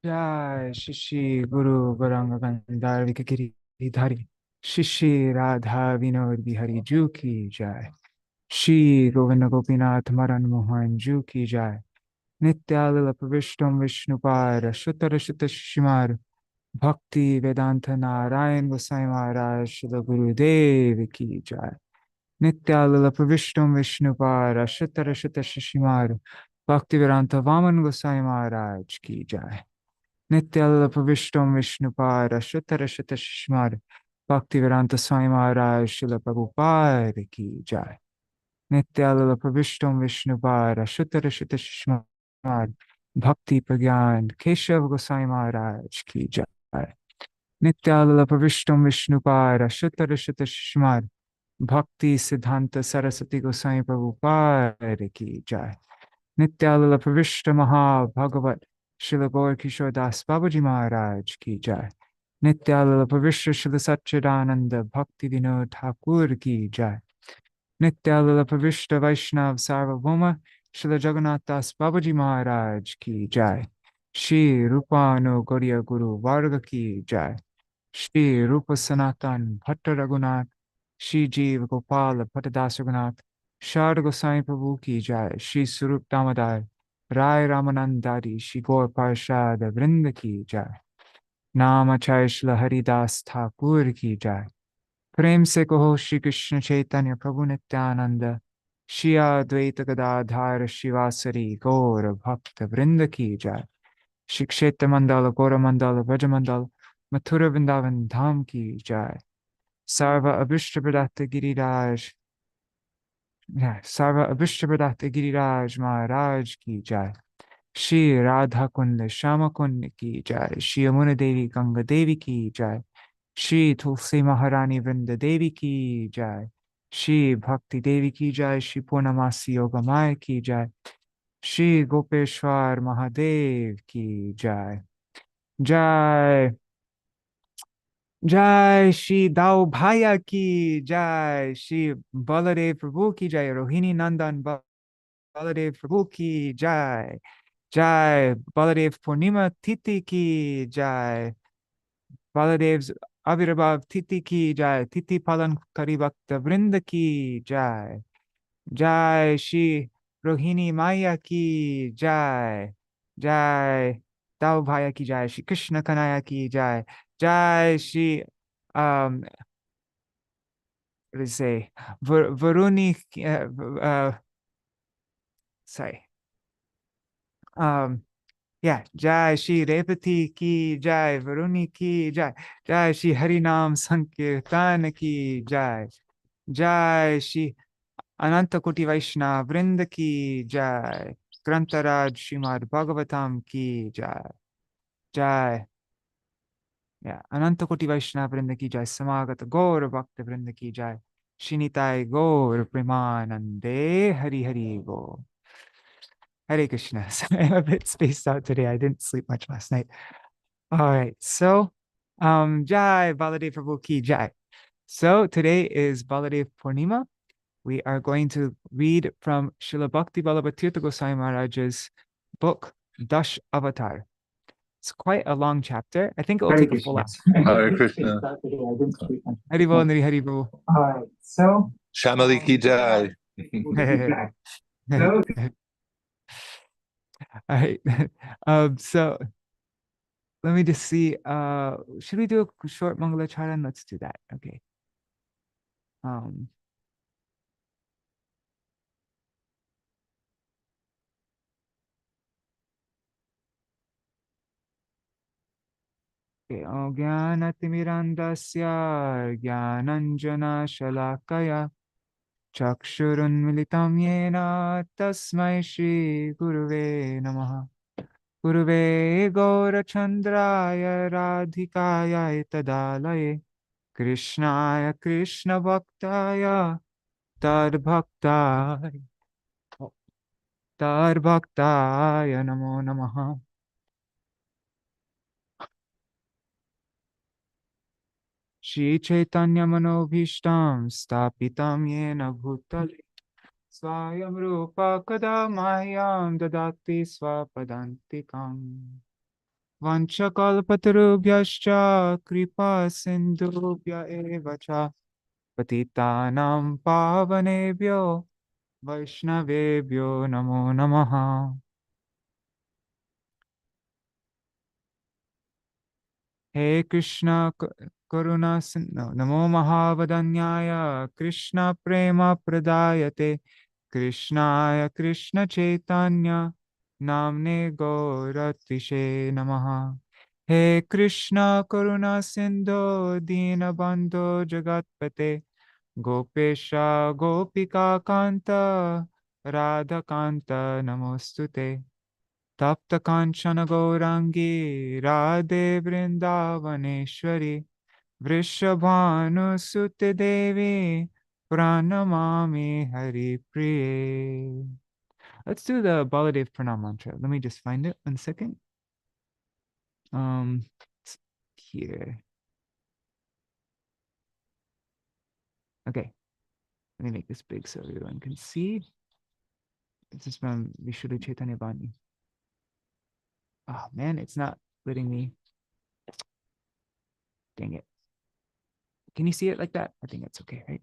Jai Shishi Guru Gauranga Gandhar Vikakiri Shishi Radha Vinod Bihari Ju Ki Jai Shri Govinda Gopinath Maran Mohan Ju Ki Jai Nityalila Pravishtam Vishnupara Shuttara Shutta Shishimar Bhakti Vedanta Narayan Gosai Maharaj Shila Guru Dev Ki Jai Nityalila Pravishtam Vishnupara Shuttara Shutta Shishimar Bhakti Vedanta Vaman Gosai Maharaj Ki Jai Nityalila Pravishtam Vishnupara Shuttara Shutta Shishimar Bhakti Vedanta Swami Maharaj Shila Prabhupada Ki Jai Nityalila Pravishtam Vishnupara Shuttara Shutta Shishimar Bhakti Pragyan Keshav Gosai Maharaj Ki Jai Nityalila Pravishtam Vishnupara Shuttara Shutta Shishimar Bhakti Siddhanta Saraswati Gosai Prabhupada Ki Jai Nityalila Pravishta Maha Bhagavat Srila Gaur Kishore Das Babaji Maharaj Ki Jai Nityalila Pravishta Srila Satchidananda Bhakti Vinod Thakur Ki Jai Nityalila Pravishta Vaishnav Sarvabhauma Srila Jagannath Das Babaji Maharaj Ki Jai Shri Rupano Gauriya Guru Varga Ki Jai Shri Rupa Sanatan Bhatta Raghunath Shri Jeev Gopala Bhattadas Raghunath Sharda Gosai Prabhu Ki Jai Shri Surup Damodar Rai Ramanandari Shri Gaur Parshad Vrinda Ki Jai Namacharya Shri Haridas Thakur Ki Jai Prem Se Kaho Shri Krishna Chaitanya Prabhu Nityananda Shri Advaita Gadadhar Shivasari Gaur Bhakta Vrinda Ki Jai Shri Kshetra Mandala Gaura Mandala Vraja Mandala Mathura Vrindavan Dham Ki Jai Sarva Abhishtabhradata Giriraj Sarva Abhishtabhradata Giriraj Maharaj Ki Jai Shri Radha Kund Shama Kund Ki Jai Shri Yamuna Devi Ganga Devi Ki Jai Shri Tulsi Maharani Vrinda Devi Ki Jai Shri Bhakti Devi Ki Jai Shri Purnamasi Yoga Maya Ki Jai Shri Gopeshwar Mahadev Ki Jai Jai Jai Shri Dao Bhaya Ki Jai Shri Baladev Prabhu Ki Jai Rohini Nandan Baladev Prabhu Ki Jai Jai Baladev Purnima Titi Ki Jai Baladev's Avirabhav Titi Ki Jai Titi Palan Karibakta Vrinda Ki Jai Jai Shri Rohini Maya Ki Jai Jai Dao Bhaya Ki Jai Shri Krishna Kanaya Ki Jai Jai Shri um what did I say Varuni sorry yeah Jai Shri Revati Ki Jai Varuni Ki Jai Jai Shri Harinam Sankirtan Ki Jai Jai Shri Ananta Koti Vaishnava Vrinda Ki Jai Grantaraj Srimad Bhagavatam Ki Jai Jai yeah Ananta Koti Vaishnava Vrinda Ki Jai Samagata Gaur Bhakta Vrinda Ki Jai Shinitai Gaur Premanande Hari Hari Go Hare Krishna. Sorry, I'm a bit spaced out today. I didn't sleep much last night. All right, so Jai Baladev Prabhu Ki Jai. So today is Baladev Purnima. We are going to read from Śrīla Bhakti Ballabha Tīrtha Gosvāmī Mahārāja's book, Daśāvatara. It's quite a long chapter. I think it will take a full hour. Hare Krishna. Haribol, Nari Haribol. All right, so. Shamali Ki Jai. All right. So let me just see. Should we do a short Mangala Charan? Let's do that. Okay. Jnanatimirandasya Jnananjana Shalakaya Chakshurunmilitam Yena Tasmai Shri Guruve Namaha Guruve Gaurachandraya Radhikaya Tadalaye Krishnaya Krishna Bhaktaya Tadbhaktaya Namo Namaha Shri Chaitanya Manobhishtam Stapitam Yena Bhutale Swayam Rupa Kada Mayam Dadati Swapadantikam Vanchakalpatarubhyascha kripa sindhubhya eva cha patitanam pavanebhyo vaishnavebhyo namo namaha. He Krishna Karuna no, Namo Mahavadanyaya Krishna Prema Pradayate Krishnaya Krishna Chaitanya Namne Gauratishe Namaha. He Krishna Karuna Sindho Dinabandho Jagatpate Gopesha Gopika Kanta Radha Kanta Namostute. Tapta Kanchana Gaurangi Radhe Vrindavaneshwari Vrishabhanu Sute Devi Pranamami Hari Priye. Let's do the Baladev Pranam mantra. Let me just find it 1 second. Here. Okay. Let me make this big so everyone can see. This is from Vishuddha Chaitanya Bani. Oh man, it's not letting me. Dang it. Can you see it like that? I think that's okay, right?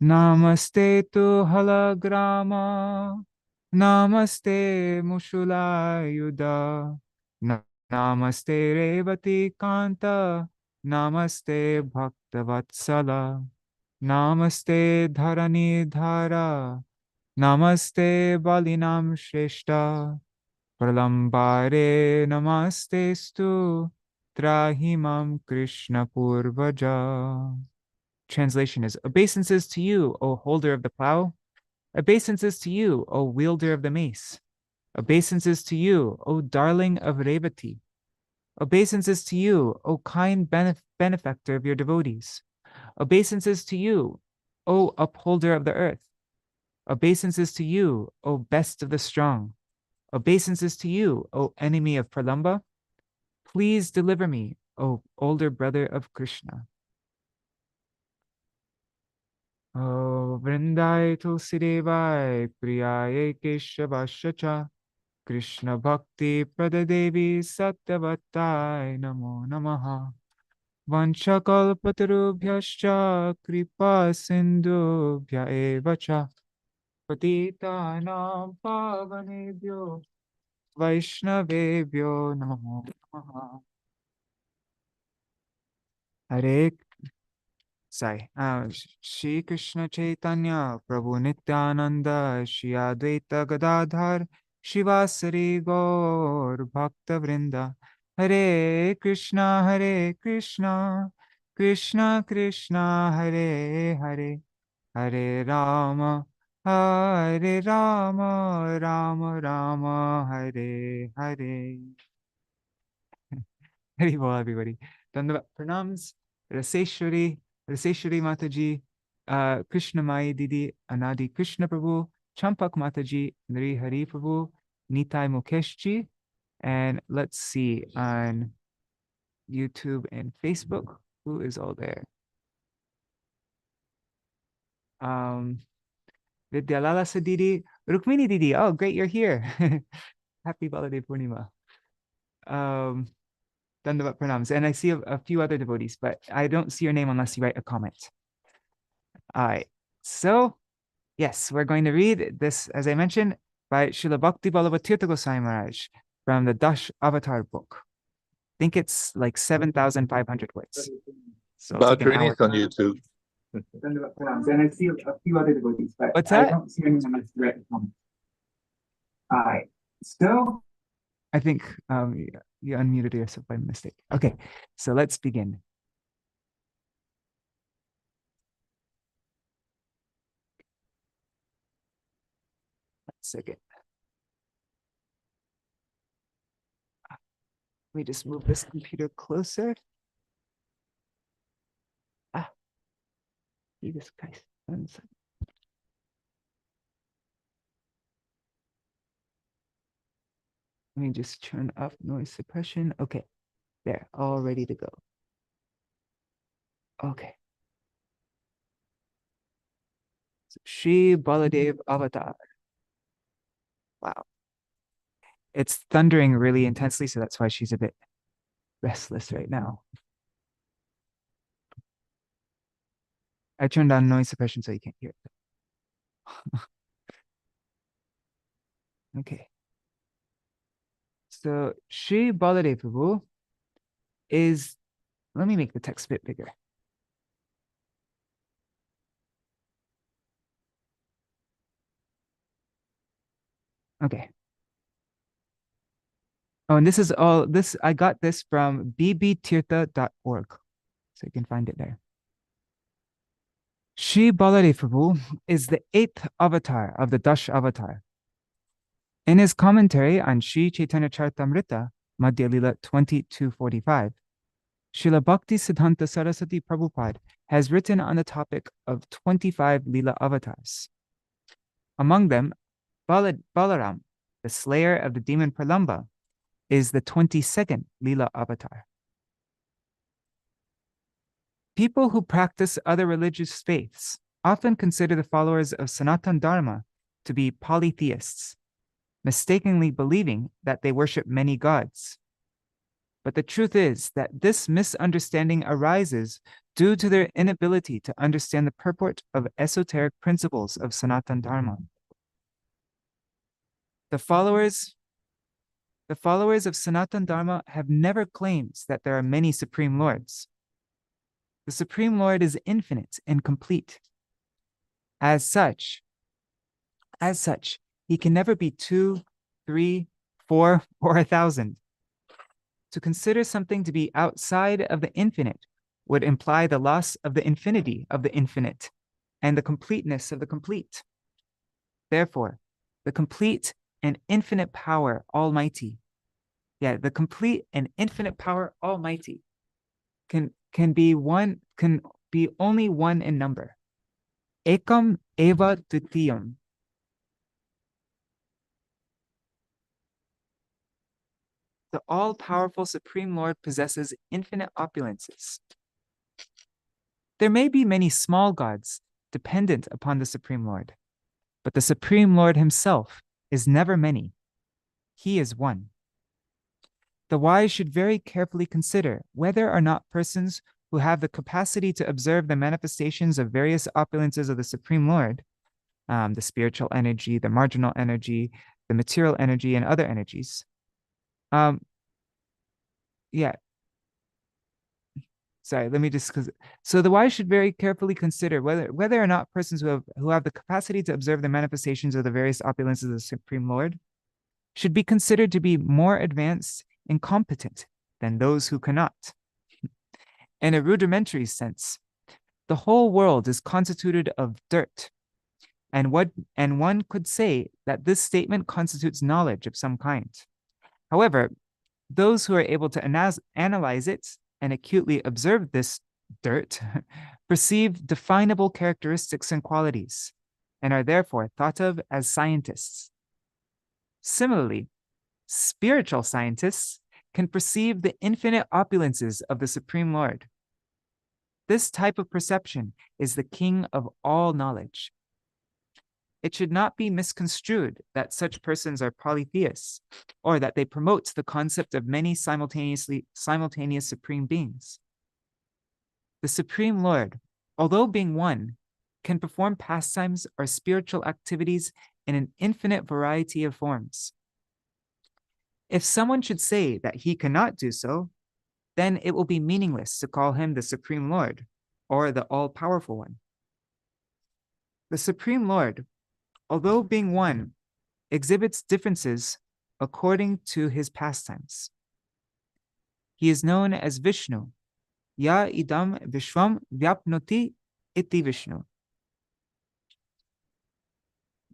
Namaste tu halagrama, namaste mushulayuda, namaste revati kanta, namaste bhaktavatsala, namaste dharani dhara, namaste balinam shrestha, pralambare namaste stu, trahimam krishna purvaja. Translation is, obeisances to you, O holder of the plow. Obeisances to you, O wielder of the mace. Obeisances to you, O darling of Revati. Obeisances to you, O kind benefactor of your devotees. Obeisances to you, O upholder of the earth. Obeisances to you, O best of the strong. Obeisances to you, O enemy of Pralamba. Please deliver me, O older brother of Krishna. Oh, Vrindai Tulsidevai Priyaye Keshavashacha Krishna Bhakti Pradadevi Satyavatai Namo Namaha Vanchakalpatarubhyascha Kripa Sindhubhya Evacha Patitanam Pavanebhyo Vaishnavebhyo Namo Namaha. Hare Shri Krishna Chaitanya Prabhu Nityananda Shri Advaita Gadadhar Shivasari Gaur Bhakta Vrinda Hare Krishna Krishna Krishna Hare Hare Hare Rama Rama Rama Hare Hare. Hari Bol, everybody. Dandavat pranams. Raseshwari Mataji, Krishna Mai Didi, Anadi Krishna Prabhu, Champak Mataji, Nri Hari Prabhu, Nitai Mukeshji, and let's see on YouTube and Facebook, who is all there? Vidyalala Sadidi, Rukmini Didi, oh great, you're here. Happy Baladev Purnima. Dandavat pranams. And I see a few other devotees, but I don't see your name unless you write a comment. All right. So, yes, we're going to read this, as I mentioned, by Śrīla Bhakti Ballabha Tīrtha Gosvāmī Mahārāja from the Daśāvatara book. I think it's like 7,500 words. So About it's like an hour. on YouTube. And I see a few other devotees, but what's that? I don't see anyone unless you write a comment. All right. So, I think you unmuted yourself by mistake. Okay, so let's begin. One second. Let me just move this computer closer. Jesus Christ. 1 second. Let me just turn off noise suppression. Okay, there, all ready to go. Okay. So, Śrī Baladeva-avatāra. Wow. It's thundering really intensely, so that's why she's a bit restless right now. I turned on noise suppression so you can't hear it. Okay. So Śrī Baladeva is, let me make the text a bit bigger. Okay. Oh, and this is all this, I got this from bbtirtha.org. So you can find it there. Śrī Baladeva is the 8th avatar of the Daśāvatara. In his commentary on Sri Chaitanya Charitamrita, Madhya Lila 2245, Śrīla Bhakti Siddhanta Saraswati Prabhupada has written on the topic of 25 Lila avatars. Among them, Balaram, the slayer of the demon Pralamba, is the 22nd Lila avatar. People who practice other religious faiths often consider the followers of Sanatana Dharma to be polytheists, mistakenly believing that they worship many gods. But the truth is that this misunderstanding arises due to their inability to understand the purport of esoteric principles of Sanatana Dharma. The followers of Sanatana Dharma have never claimed that there are many Supreme Lords. The Supreme Lord is infinite and complete. As such, he can never be 2, 3, 4, or 1,000. To consider something to be outside of the infinite would imply the loss of the infinity of the infinite and the completeness of the complete. Therefore, the complete and infinite power Almighty, the complete and infinite power Almighty can be only one in number. Ekam eva dvitiyam. The all-powerful Supreme Lord possesses infinite opulences. There may be many small gods dependent upon the Supreme Lord, but the Supreme Lord himself is never many. He is one. The wise should very carefully consider whether or not persons who have the capacity to observe the manifestations of various opulences of the Supreme Lord, the spiritual energy, the marginal energy, the material energy, and other energies, Sorry, let me just, so the wise should very carefully consider whether or not persons who have the capacity to observe the manifestations of the various opulences of the Supreme Lord should be considered to be more advanced and competent than those who cannot. In a rudimentary sense, the whole world is constituted of dirt, and one could say that this statement constitutes knowledge of some kind. However, those who are able to analyze it and acutely observe this dirt perceive definable characteristics and qualities, and are therefore thought of as scientists. Similarly, spiritual scientists can perceive the infinite opulences of the Supreme Lord. This type of perception is the king of all knowledge. It should not be misconstrued that such persons are polytheists, or that they promote the concept of many simultaneous supreme beings. The Supreme Lord, although being one, can perform pastimes or spiritual activities in an infinite variety of forms. If someone should say that he cannot do so, then it will be meaningless to call him the Supreme Lord or the All-Powerful One. The Supreme Lord, although being one, exhibits differences according to his pastimes. He is known as Vishnu. Ya idam vishwam vyapnoti iti Vishnu.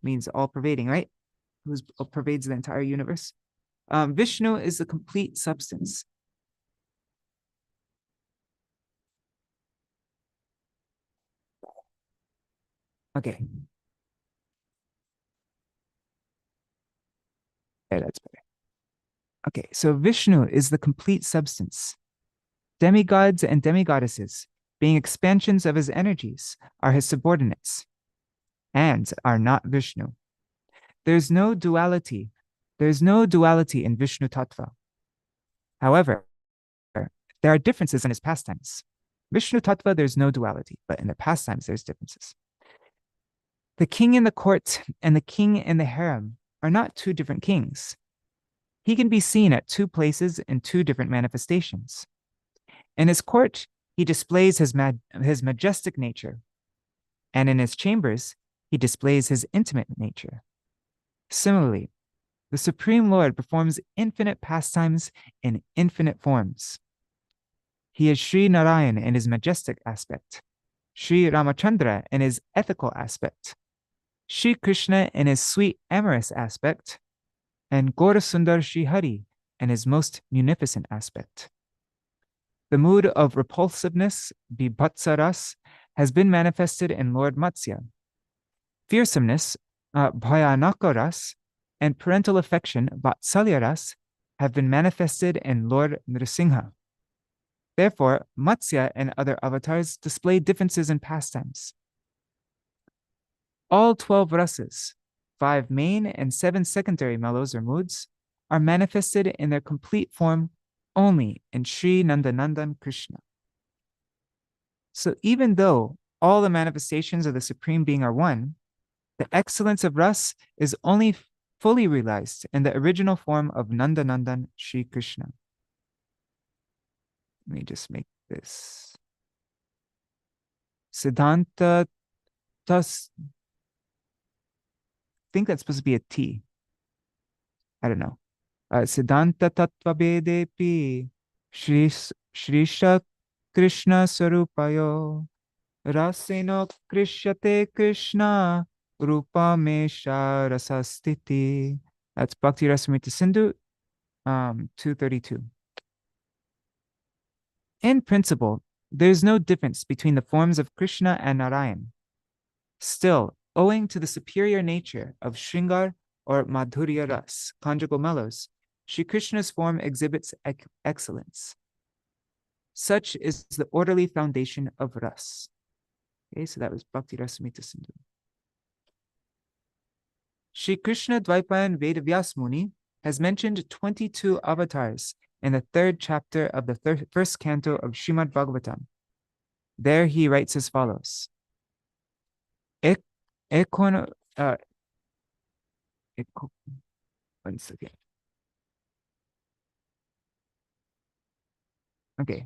Means all-pervading, right? Who pervades the entire universe. Vishnu is the complete substance. Okay. Yeah, that's better. Okay, so Vishnu is the complete substance. Demigods and demigoddesses, being expansions of his energies, are his subordinates and are not Vishnu. There's no duality There is no duality in Vishnu Tattva. However, there are differences in his pastimes. Vishnu Tattva, there's no duality, but in the pastimes, there's differences. The king in the court and the king in the harem are not two different kings. He can be seen at two places in two different manifestations. In his court, he displays his majestic nature, and in his chambers, he displays his intimate nature. Similarly, the Supreme Lord performs infinite pastimes in infinite forms. He is Sri Narayan in his majestic aspect, Sri Ramachandra in his ethical aspect, Sri Krishna in his sweet amorous aspect, and Gaurasundar Sri Hari in his most munificent aspect. The mood of repulsiveness, bibhatsaras, has been manifested in Lord Matsya. Fearsomeness, bhayanakaras, and parental affection, vatsalyaras, have been manifested in Lord Nrsimha. Therefore, Matsya and other avatars display differences in pastimes. All 12 rasas, 5 main and 7 secondary mellows or moods, are manifested in their complete form only in Sri Nandanandan Krishna. So even though all the manifestations of the Supreme Being are one, the excellence of ras is only fully realized in the original form of Nandanandan Sri Krishna. Let me just make this. Siddhanta tas. I think that's supposed to be a T. I don't know. Siddhanta tattva bedepi Shrisha Krishna Sarupayo Raseno Krishyate Krishna Rupa Mesha Rasastiti. That's Bhakti Rasamrita Sindhu 232. In principle, there is no difference between the forms of Krishna and Narayan. Still, owing to the superior nature of Shringar or Madhurya Ras, conjugal mellows, Shri Krishna's form exhibits excellence. Such is the orderly foundation of Ras. Okay, so that was Bhakti Rasamrita Sindhu. Shri Krishna Dvaipayan Vedavyas Muni has mentioned 22 avatars in the 3rd chapter of the 1st canto of Srimad Bhagavatam. There he writes as follows. One second. Okay.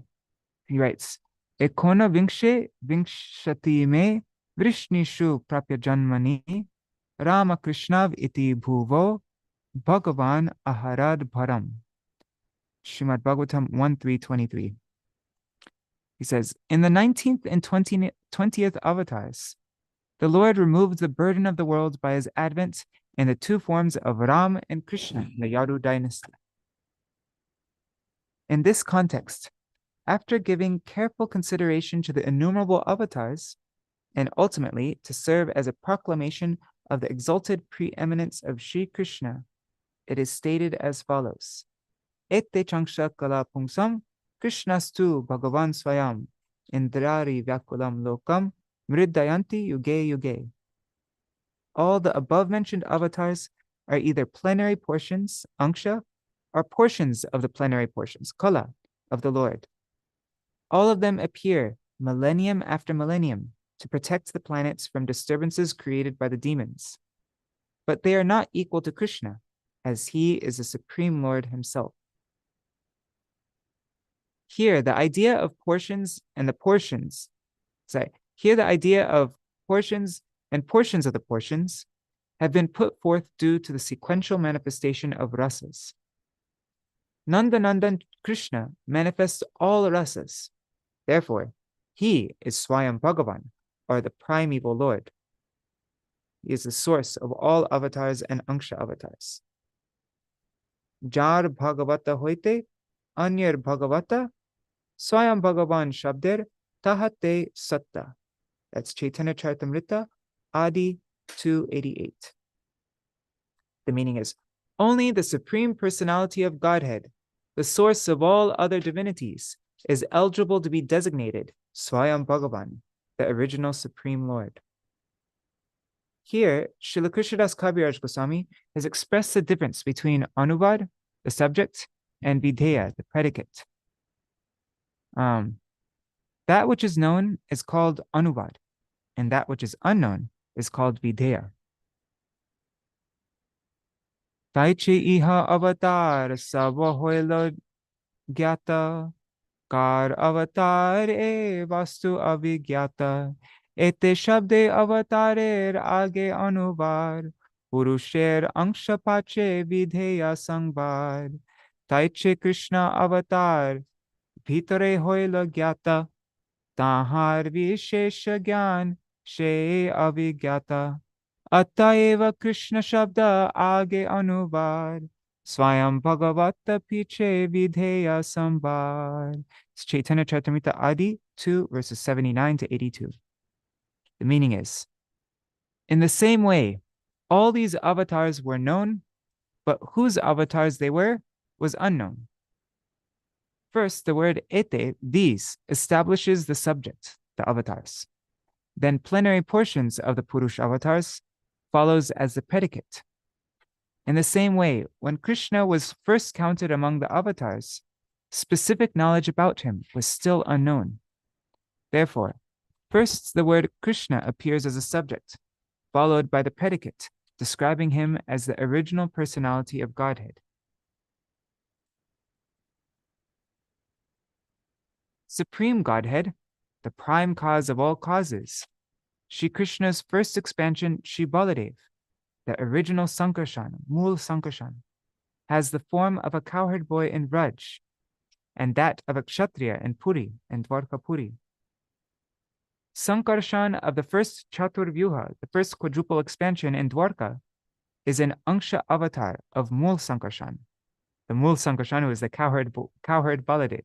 He writes, Ekona Vingshe Vingshati me Vrishnishu Prapya Janmani Rama Krishnav iti bhuvo Bhagavan Aharad Bharam. Srimad Bhagavatam 1.3.23. He says, in the 19th and 20th avatars, the Lord removed the burden of the world by his advent in the 2 forms of Ram and Krishna in the Yadu dynasty. In this context, after giving careful consideration to the innumerable avatars, and ultimately to serve as a proclamation of the exalted preeminence of Sri Krishna, it is stated as follows. Ette changsha kala pungsam Krishnastu Bhagavan Swayam Indrari Vyakulam Lokam Mridayanti Yuge Yuge. All the above-mentioned avatars are either plenary portions, anksha, or portions of the plenary portions, kala, of the Lord. All of them appear millennium after millennium to protect the planets from disturbances created by the demons. But they are not equal to Krishna, as he is the Supreme Lord himself. Here, the idea of portions and the portions, here the idea of portions and portions of the portions have been put forth due to the sequential manifestation of rasas. Nandanandan Krishna manifests all rasas. Therefore, he is Swayam Bhagavan, or the primeval Lord. He is the source of all avatars and anksha avatars. Jar Bhagavata hoite, Anyar Bhagavata, Swayam Bhagavan Shabder, Tahate Satta. That's Chaitanya Charitamrita, Adi 288. The meaning is, only the Supreme Personality of Godhead, the source of all other divinities, is eligible to be designated Swayam Bhagavan, the original Supreme Lord. Here, Srila Krishnadas Kaviraj Goswami has expressed the difference between anuvad, the subject, and videya, the predicate. That which is known is called anuvad, and that which is unknown is called videya. Taichi iha avatar sava hoilo gyata, kar avatar e vastu avigyata, ete shabde avatarer age anuvar, purusher angsha pache videya sangvar. Taichi Krishna avatar bhitare hoilo gyata, tahar vishesha gyan she avigyata. Ataeva Krishna Shabda age anuvar, Swayam Bhagavata piche videya sambar. It's Chaitanya Charitamrita Adi 2 verses 79 to 82. The meaning is, in the same way, all these avatars were known, but whose avatars they were was unknown. First, the word ete, these, establishes the subject, the avatars. Then plenary portions of the Purush avatars follows as the predicate. In the same way, when Krishna was first counted among the avatars, specific knowledge about him was still unknown. Therefore, first the word Krishna appears as a subject, followed by the predicate, describing him as the original personality of Godhead. Supreme Godhead, the prime cause of all causes, Shri Krishna's first expansion, Śrī Baladeva, the original Sankarshan, Mool Sankarshan, has the form of a cowherd boy in Vraj, and that of a Kshatriya in Puri and Dwarka Puri. Sankarshan of the first Chaturvyuha, the first quadruple expansion in Dwarka, is an Angsha avatar of Mool Sankarshan, the Mool Sankarshan who is the cowherd Baladev.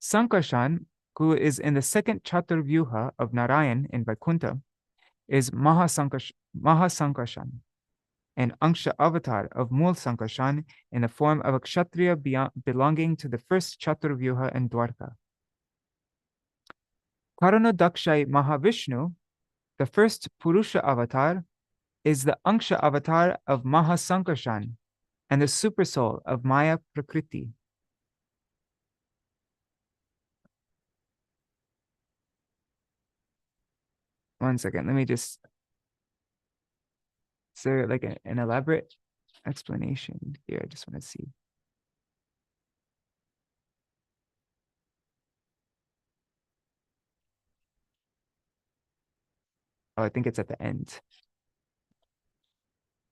Sankarshan, who is in the second Chaturvyuha of Narayan in Vaikuntha, is Mahasankarshan, an Angsha avatar of Mool Sankarshan in the form of a Kshatriya belonging to the first Chaturvyuha in Dwarka. Karanodakshai Mahavishnu, the first Purusha avatar, is the Angsha avatar of Mahasankarshan and the supersoul of Maya Prakriti. One second, let me just, is there like an elaborate explanation here? I just want to see. Oh, I think it's at the end.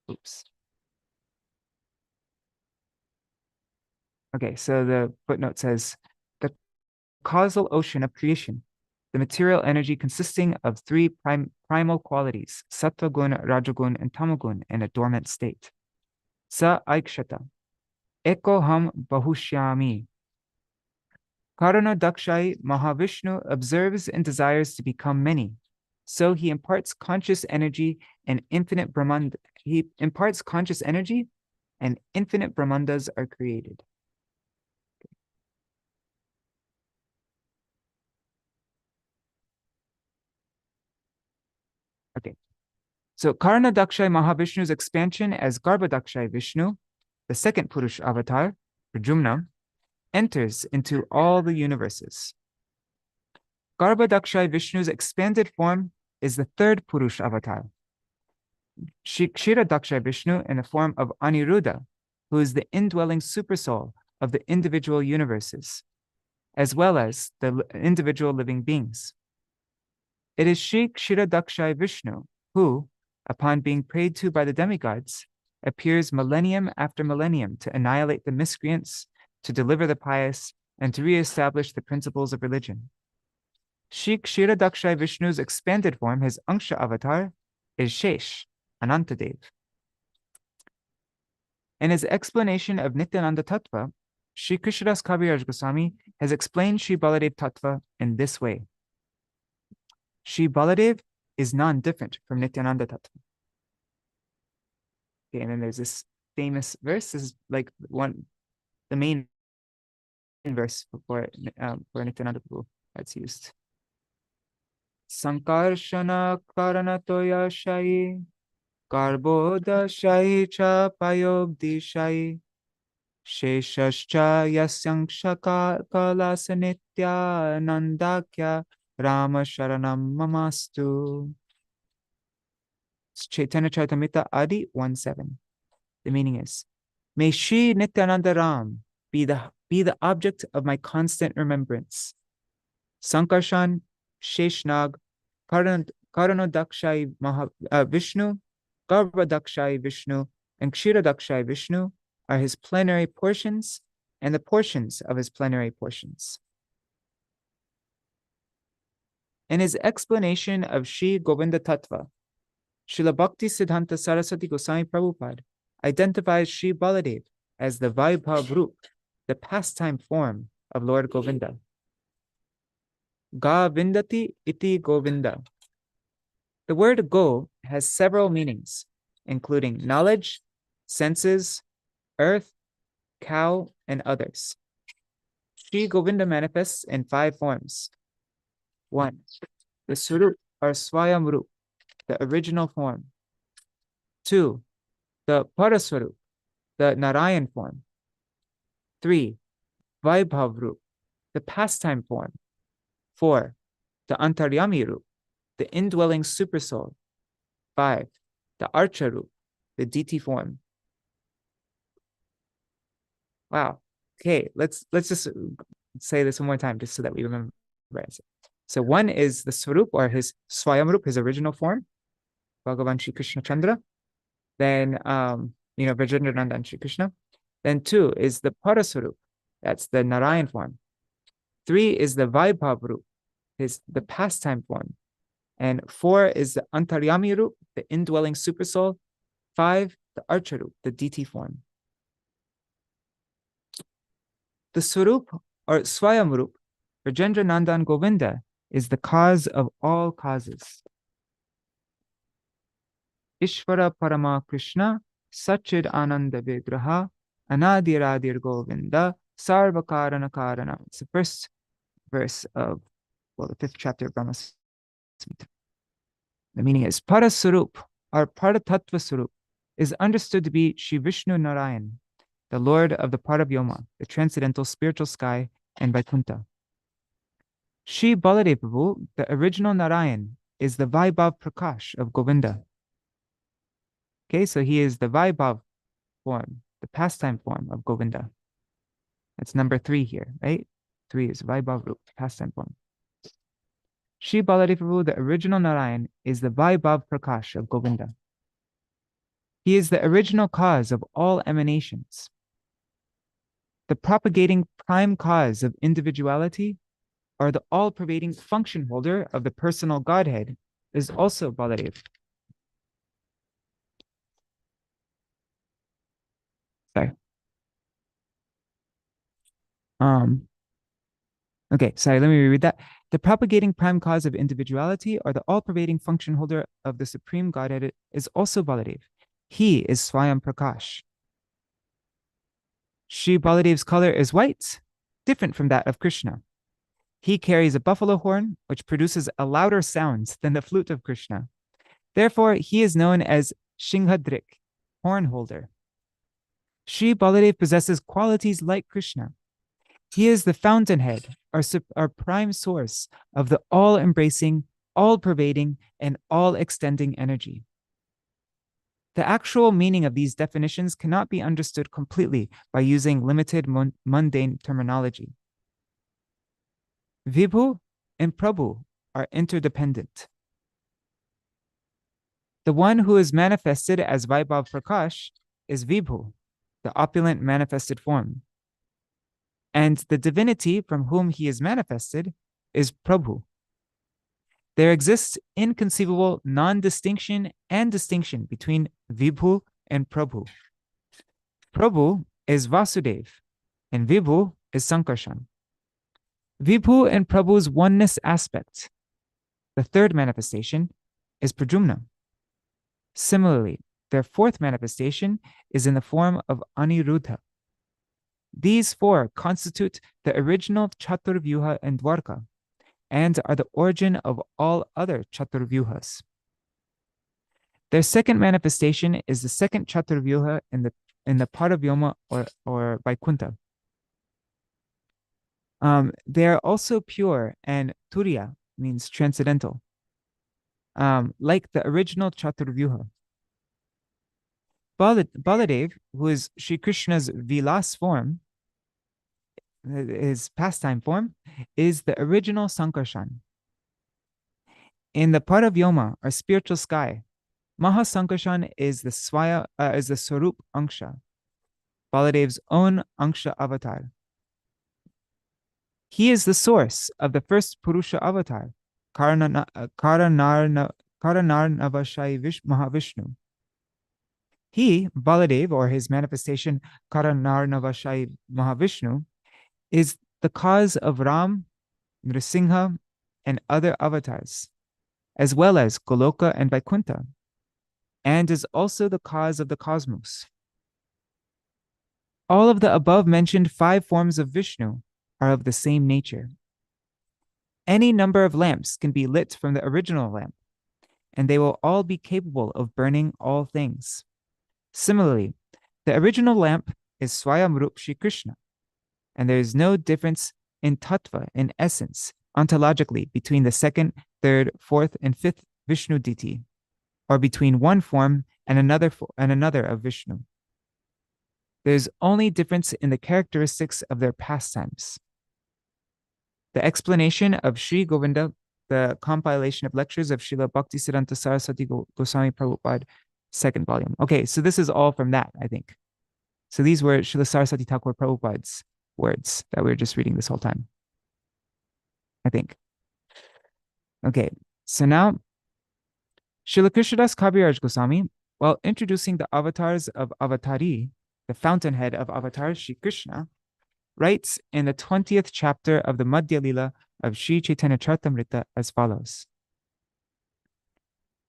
Oops. Okay, so the footnote says, the causal ocean of creation, the material energy consisting of three primal qualities, sattva gun, rajagun, and tamagun, in a dormant state. Sa aikshata, eko ham bahushyami. Karana Dakshai Mahavishnu observes and desires to become many. So he imparts conscious energy and infinite Brahmanda. He imparts conscious energy and infinite Brahmandas are created. Okay. So Karana Dakshai Mahavishnu's expansion as Garbhadakshay Vishnu, the second Purush avatar, Prajumna, enters into all the universes. Garbhadakshay Vishnu's expanded form is the third Purush avatar. Kshiradakshai Vishnu in the form of Aniruddha, who is the indwelling supersoul of the individual universes, as well as the individual living beings. It is Shri Kshiradakshai Vishnu who, upon being prayed to by the demigods, appears millennium after millennium to annihilate the miscreants, to deliver the pious, and to re-establish the principles of religion. Shri Kshiradakshai Vishnu's expanded form, his Angsha avatar, is Shesh, Anantadev. In his explanation of Nityananda Tattva, Shri Krishnadas Kaviraj Goswami has explained Śrī Baladeva Tattva in this way. Śrī Baladeva is non-different from Nityananda Tattva. Okay, and then there's this famous verse. This is like the main verse for Nityananda Prabhu that's used. Sankarshana Karanatoya Shai Garboda Shai Cha Payogdi Shai Sheshascha Yasyanksha Kalasanitya Nandakya Rama Sharanam Mamastu. Chaitanya Charitamrita Adi 1.7. The meaning is, may Shri Nityananda Ram be the object of my constant remembrance. Sankarshan, Sheshnag, Karanodakshai Vishnu, Garbhodakshai Vishnu, and Kshirodakshai Vishnu are his plenary portions and the portions of his plenary portions. In his explanation of Shri Govinda Tattva, Śrīla Bhakti Siddhanta Saraswati Gosvāmī Prabhupada identifies Śrī Baladeva as the Vaibhav Rup, the pastime form of Lord Govinda. Ga Vindati iti Govinda. The word go has several meanings, including knowledge, senses, earth, cow, and others. Śrī Govinda manifests in 5 forms. 1. The Swarup or Swayam Rup, the original form. 2. The Paraswarup, the Narayan form. 3. Vaibhav Rup, the pastime form. 4. The Antaryami Rup, the indwelling supersoul. 5. The Archa Rup, the deity form. Wow. Okay, let's just say this one more time just so that we remember. So 1 is the Swarup or his Swayamrup, his original form, Bhagavan Shri Krishna Chandra. Then Vrajendrananda and Shri Krishna. Then 2 is the Paraswarup, that's the Narayan form. 3 is the Vaibhav Rup, the pastime form. And 4 is the Antaryami Rup, the indwelling supersoul. 5, the Archa Rup, the deity form. The Swarup or Swayamrup, Vrajendrananda Govinda, is the cause of all causes. Ishvara Parama Krishna, Sachid Ananda Vigraha, Anadiradir Govinda, Sarvakarana Karana. It's the first verse of, the 5th chapter of Brahma Samhita. The meaning is, Paraswarup or Paratattva Swarup is understood to be Shri Vishnu Narayan, the Lord of the Paravyoma, the transcendental spiritual sky, and Vaikuntha. Shri Baladeva Prabhu, the original Narayan, is the Vaibhav Prakash of Govinda. Okay, so he is the Vaibhav form, the pastime form of Govinda. That's number 3 here, right? 3 is Vaibhav Rup, pastime form. Shri Baladeva Prabhu, the original Narayan, is the Vaibhav Prakash of Govinda. He is the original cause of all emanations. The propagating prime cause of individuality, or the all-pervading function holder of the personal Godhead, is also Baladeva. Sorry. Let me reread that. The propagating prime cause of individuality, or the all-pervading function holder of the Supreme Godhead, is also Baladeva. He is Swayam Prakash. Shri Baladev's color is white, different from that of Krishna. He carries a buffalo horn, which produces a louder sound than the flute of Krishna. Therefore, he is known as Shinghadrik, horn holder. Shri Baladeva possesses qualities like Krishna. He is the fountainhead, our prime source of the all-embracing, all-pervading, and all-extending energy. The actual meaning of these definitions cannot be understood completely by using limited mundane terminology. Vibhu and Prabhu are interdependent. The one who is manifested as Vaibhav Prakash is Vibhu, the opulent manifested form. And the divinity from whom he is manifested is Prabhu. There exists inconceivable non-distinction and distinction between Vibhu and Prabhu. Prabhu is Vasudev, and Vibhu is Sankarshan. Vibhu and Prabhu's oneness aspect, the 3rd manifestation, is Pradyumna. Similarly, their 4th manifestation is in the form of Aniruddha. These 4 constitute the original Chaturvyuha and Dwarka, and are the origin of all other Chaturvyuhas. Their second manifestation is the second Chaturvyuha in the Paravyoma or Vaikuntha. They are also pure, and Turiya means transcendental, like the original Chaturvyuha. Baladev, who is Sri Krishna's Vilas form, his pastime form, is the original Sankarshan. In the Paravyoma, or spiritual sky, Mahasankarshan is the Swarup Anksha, Baladev's own Anksha avatar. He is the source of the first Purusha avatar, Karanarnavashai Mahavishnu. He, Baladev, or his manifestation Karanarnavashai Mahavishnu, is the cause of Ram, Nrsimha, and other avatars, as well as Goloka and Vaikuntha, and is also the cause of the cosmos. All of the above mentioned 5 forms of Vishnu are of the same nature. Any number of lamps can be lit from the original lamp, and they will all be capable of burning all things. Similarly, the original lamp is Swayamrup Shri Krishna, and there is no difference in tattva, in essence, ontologically, between the second, third, fourth, and fifth Vishnu deity, or between one form and another of Vishnu. There is only difference in the characteristics of their pastimes. The explanation of Sri Govinda, the compilation of lectures of Śrīla Bhakti Saraswati Gosvāmī Prabhupada, 2nd volume. Okay, so this is all from that, I think. So these were Śrīla Saraswati Thakur Prabhupada's words that we were just reading this whole time, I think. Okay, so now Śrīla Krishnadas Kaviraj Goswami, while introducing the avatars of Avatari, the fountainhead of avatars, Shri Krishna, writes in the 20th chapter of the Madhya Lila of Sri Chaitanya Charitamrita as follows.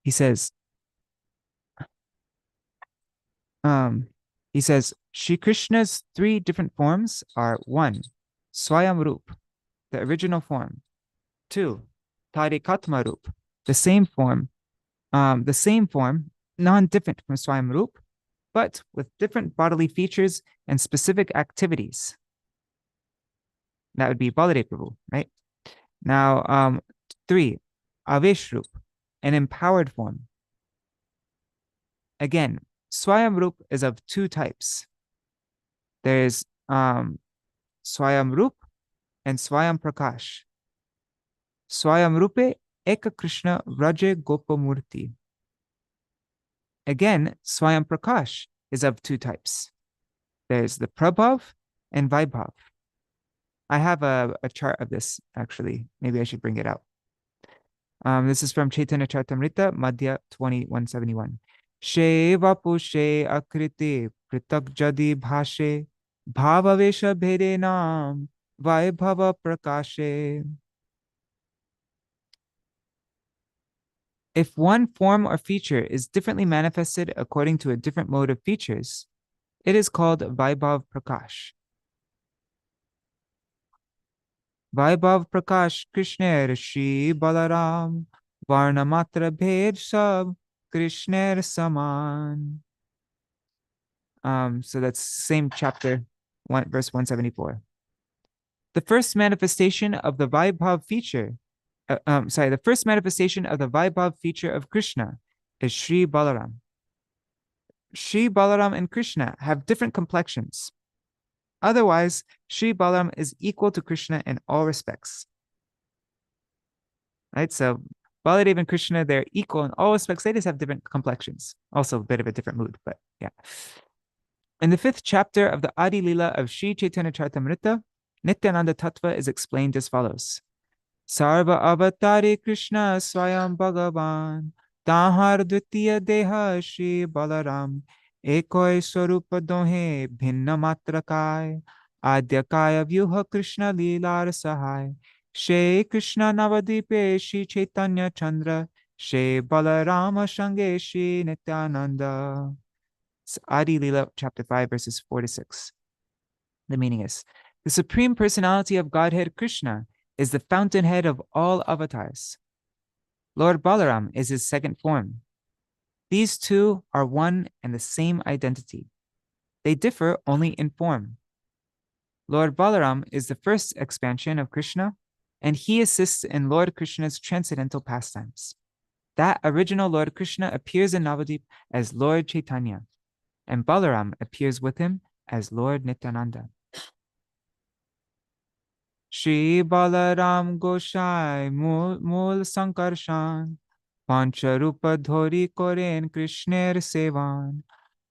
He says, Shri Krishna's 3 different forms are 1, Swayamrup, the original form; 2, Tarikatmarup, the same form, non-different from Swayamrup, but with different bodily features and specific activities. That would be Baladev Prabhu, right? Now, 3, Aveshrup, an empowered form. Again, Swayamrup is of 2 types. There's Swayamrup and Swayam Prakash. Swayamrupe Eka Krishna Raje Gopamurti. Again, Swayam Prakash is of 2 types. There's the Prabhav and Vaibhav. I have a chart of this, actually. Maybe I should bring it out. This is from Chaitanya Charitamrita, Madhya 2171. She vapushe akriti pritak jadi bhashe bhavavesha bhede nam vaibhava prakashe. If one form or feature is differently manifested according to a different mode of features, it is called Vaibhav Prakash. Vaibhav Prakash Krishner Śrī Balaram Varnamatra Bhed Sab Krishner Saman. So that's same chapter, verse 174. The first manifestation of the Vaibhav feature, the first manifestation of the Vaibhav feature of Krishna is Śrī Balaram. Śrī Balaram and Krishna have different complexions. Otherwise, Śrī Balaram is equal to Krishna in all respects. Right? So Baladev and Krishna, they're equal in all respects. They just have different complexions. Also a bit of a different mood, but yeah. In the 5th chapter of the Adi Lila of Sri Chaitanya Charitamrita, Nityananda Tattva is explained as follows. Sarva avatari Krishna Swayam Bhagavan Tahar Dvitiya Deha Śrī Balaram Ekoi Swarupa Dohe Bhinna Matra Kai Adya Kaya Vyuha Krishna Lilar Sahai She Krishna Navadipe Shri Chaitanya Chandra She Balarama Shange Shri Nityananda. Adi Lila, chapter 5, verses 4 to 6. The meaning is, the Supreme Personality of Godhead Krishna is the fountainhead of all avatars. Lord Balaram is his second form. These two are one and the same identity. They differ only in form. Lord Balaram is the first expansion of Krishna, and he assists in Lord Krishna's transcendental pastimes. That original Lord Krishna appears in Navadvip as Lord Chaitanya, and Balaram appears with him as Lord Nityananda. Śrī Balaram Goshai Mul Sankarshan Pancharupa Dhori Koren Krishner Sevan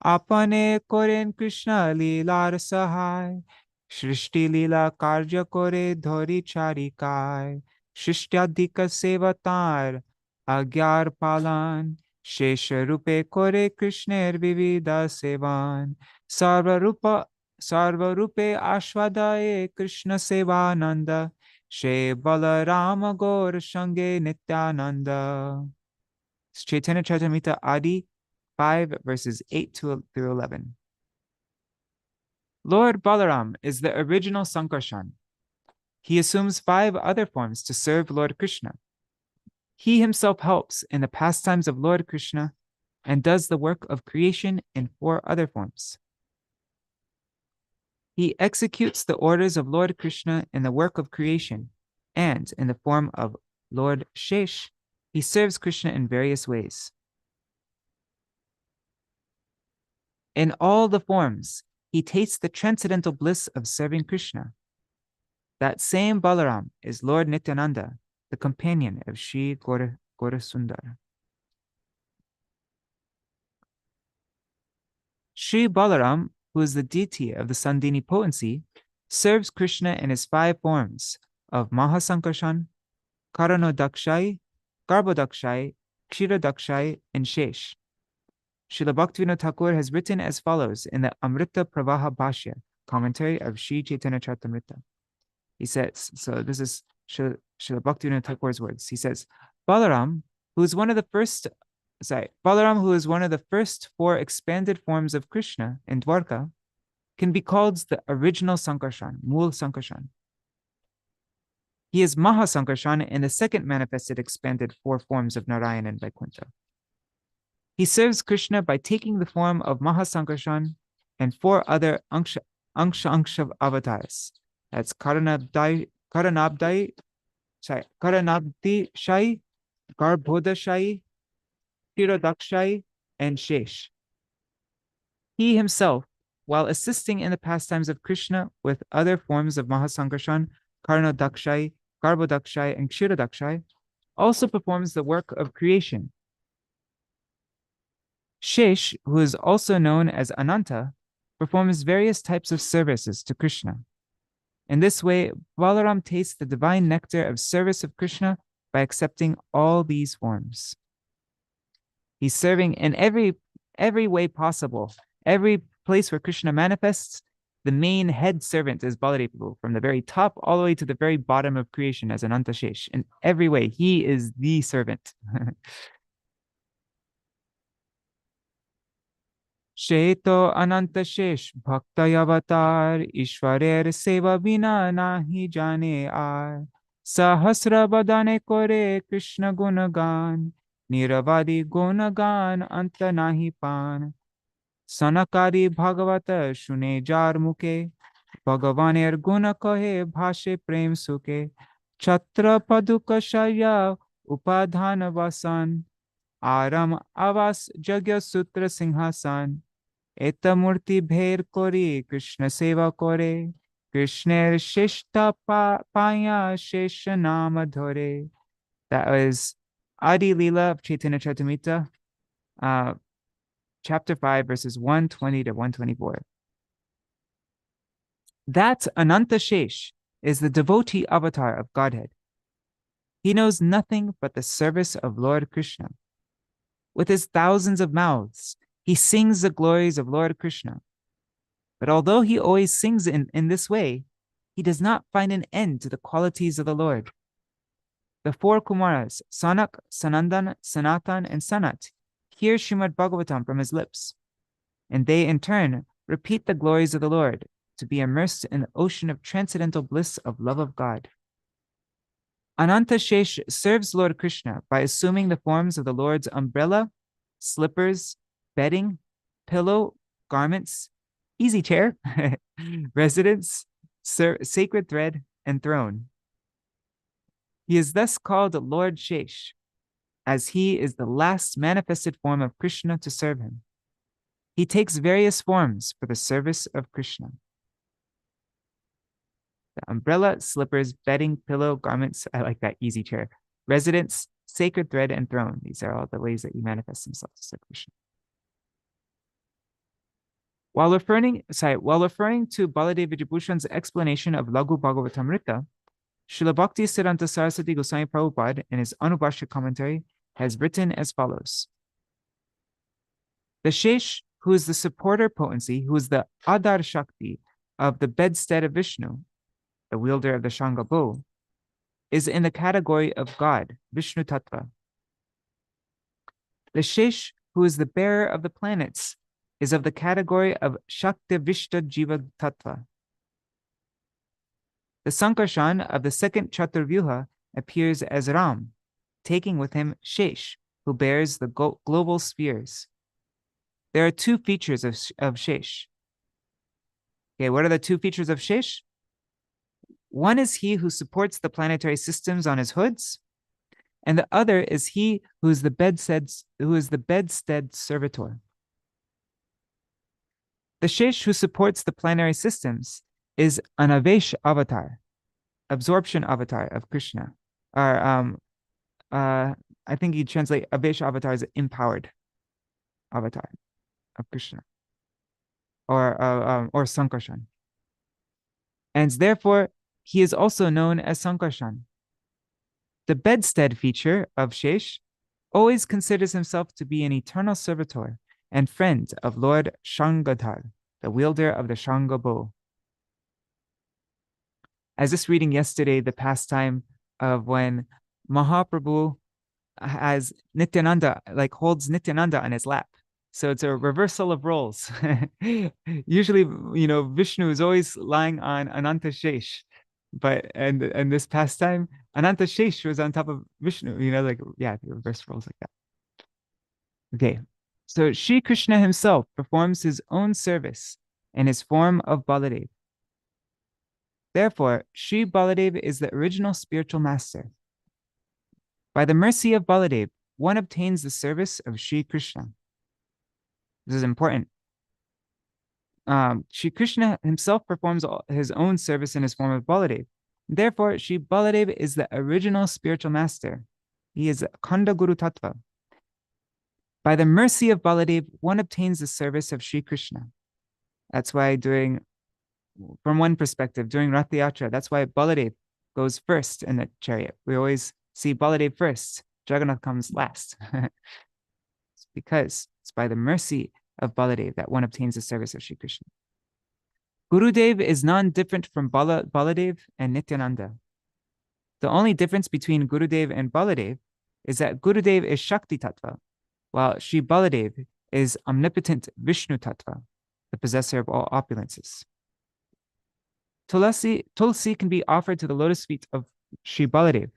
Apane Koren Krishna Lilar Sahai Shrishti Lila Karja Kore Dhori Charikai Shishtadika Sevatar Agyar Palan Shesha Rupe Kore Krishner Vivida Sevan Sarva Rupe Ashwadaye Krishna Sevananda She Balarama Gaur Shange Nityananda. It's Chaitanya Charitamrita Adi 5 verses 8 through 11. Lord Balaram is the original Sankarshan. He assumes 5 other forms to serve Lord Krishna. He himself helps in the pastimes of Lord Krishna and does the work of creation in 4 other forms. He executes the orders of Lord Krishna in the work of creation, and in the form of Lord Shesh, he serves Krishna in various ways. In all the forms, he tastes the transcendental bliss of serving Krishna. That same Balaram is Lord Nityananda, the companion of Shri Gaurasundar. Shri Balaram, who is the deity of the Sandhini potency, serves Krishna in his 5 forms of Mahasankarshan, Karanodakshai, Garbhodakshai, Kshirodakshai, and Shesh. Śrīla Bhakti Thakur has written as follows in the Amrita Pravaha Bhashya, commentary of Sri Chaitanya Charitamrita. He says, so this is Śrīla Bhakti Thakur's words. He says, Balaram, who is one of the first 4 expanded forms of Krishna in Dwarka, can be called the original Sankarshan, Mool Sankarshan. He is Mahasankarshan in the second manifested expanded 4 forms of Narayan and Vaikuntha. He serves Krishna by taking the form of Mahasankarshan and 4 other Angsha avatars. That's Karanabdi Shai, Garbhodashai, Kshirodakshai, and Shesh. He himself, while assisting in the pastimes of Krishna with other forms of Mahasankarshan, Karanodakshai, Garbhodakshai, and Kshirodakshai, also performs the work of creation. Shesh, who is also known as Ananta, performs various types of services to Krishna. In this way, Balaram tastes the divine nectar of service of Krishna by accepting all these forms. He's serving in every way possible. Every place where Krishna manifests, the main head servant is Baladev, from the very top all the way to the very bottom of creation as Ananta Shesh. In every way, he is the servant. Sheto Ananta Shesh Bhaktayavatar Ishwarer Seva Vina Nahi Jane Ar Sahasra Badane Kore Krishna Gunagan Niravadi Gunagan Anta Nahi Pan Sanakari Bhagavata Shune Jar Muke Bhagavaner Guna Kahe Bhashe Prem Suke Chatra Paduka Shaya Upadhana Vasan Aram Avas Jagya Sutra Singhasan Eta Murti Bher Kori Krishna Seva Kore Krishner Sheshta Paya Shesha Nama Dhore. That was Adi Leela of Chaitanya Charitamrita, chapter 5, verses 120 to 124. That Ananta Shesh is the devotee avatar of Godhead. He knows nothing but the service of Lord Krishna. With his thousands of mouths, he sings the glories of Lord Krishna. But although he always sings in this way, he does not find an end to the qualities of the Lord. The 4 Kumaras, Sanak, Sanandan, Sanatan, and Sanat, hear Srimad Bhagavatam from his lips, and they in turn repeat the glories of the Lord to be immersed in the ocean of transcendental bliss of love of God. Ananta Shesh serves Lord Krishna by assuming the forms of the Lord's umbrella, slippers, bedding, pillow, garments, easy chair, residence, sacred thread, and throne. He is thus called Lord Shesh, as he is the last manifested form of Krishna to serve him. He takes various forms for the service of Krishna. The umbrella, slippers, bedding, pillow, garments, I like that, easy chair, residence, sacred thread, and throne. These are all the ways that he manifests himself to serve Krishna. While referring to Baladeva Vijayabhushan's explanation of Laghu Bhagavatamrita, Śrīla Bhakti Siddhanta Saraswati Goswāmī Prabhupada in his Anubhashya commentary has written as follows. The Shesh, who is the supporter potency, who is the Adar Shakti of the bedstead of Vishnu, the wielder of the Shanga bow, is in the category of God, Vishnu Tattva. The Shesh, who is the bearer of the planets, is of the category of Shakti Vishta Jiva Tattva. The Sankarshan of the second Chaturvyuha appears as Ram, taking with him Shesh, who bears the global spheres. There are two features of Shesh. Okay, what are the two features of Shesh? One is he who supports the planetary systems on his hoods, and the other is he who is the bedstead servitor. The Shesh who supports the planetary systems is an Avesh avatar, absorption avatar of Krishna. Or I think you translate Avesh avatar as empowered avatar of Krishna, or Sankarshan. And therefore, he is also known as Sankarshan. The bedstead feature of Shesh always considers himself to be an eternal servitor and friend of Lord Shangadhar, the wielder of the Shanga bow. I was just reading yesterday the pastime of when Mahaprabhu has Nityananda, like holds Nityananda on his lap. So it's a reversal of roles. Usually, Vishnu is always lying on Ananta Shesh, but and this pastime, Ananta Shesh was on top of Vishnu. The reverse roles like that. Okay, so Shri Krishna himself performs his own service in his form of Baladev. Therefore, Śrī Baladeva is the original spiritual master. By the mercy of Baladev, one obtains the service of Shri Krishna. This is important. Shri Krishna himself performs his own service in his form of Baladev. Therefore, Śrī Baladeva is the original spiritual master. He is Khanda Guru Tattva. By the mercy of Baladev, one obtains the service of Shri Krishna. That's why from one perspective, during Rath Yatra, that's why Baladev goes first in the chariot. We always see Baladev first. Jagannath comes last. It's because it's by the mercy of Baladev that one obtains the service of Shri Krishna. Gurudev is non-different from Baladev and Nityananda. The only difference between Gurudev and Baladev is that Gurudev is Shakti Tattva, while Shri Baladev is omnipotent Vishnu Tattva, the possessor of all opulences. Tulsi can be offered to the lotus feet of Shri Baladev,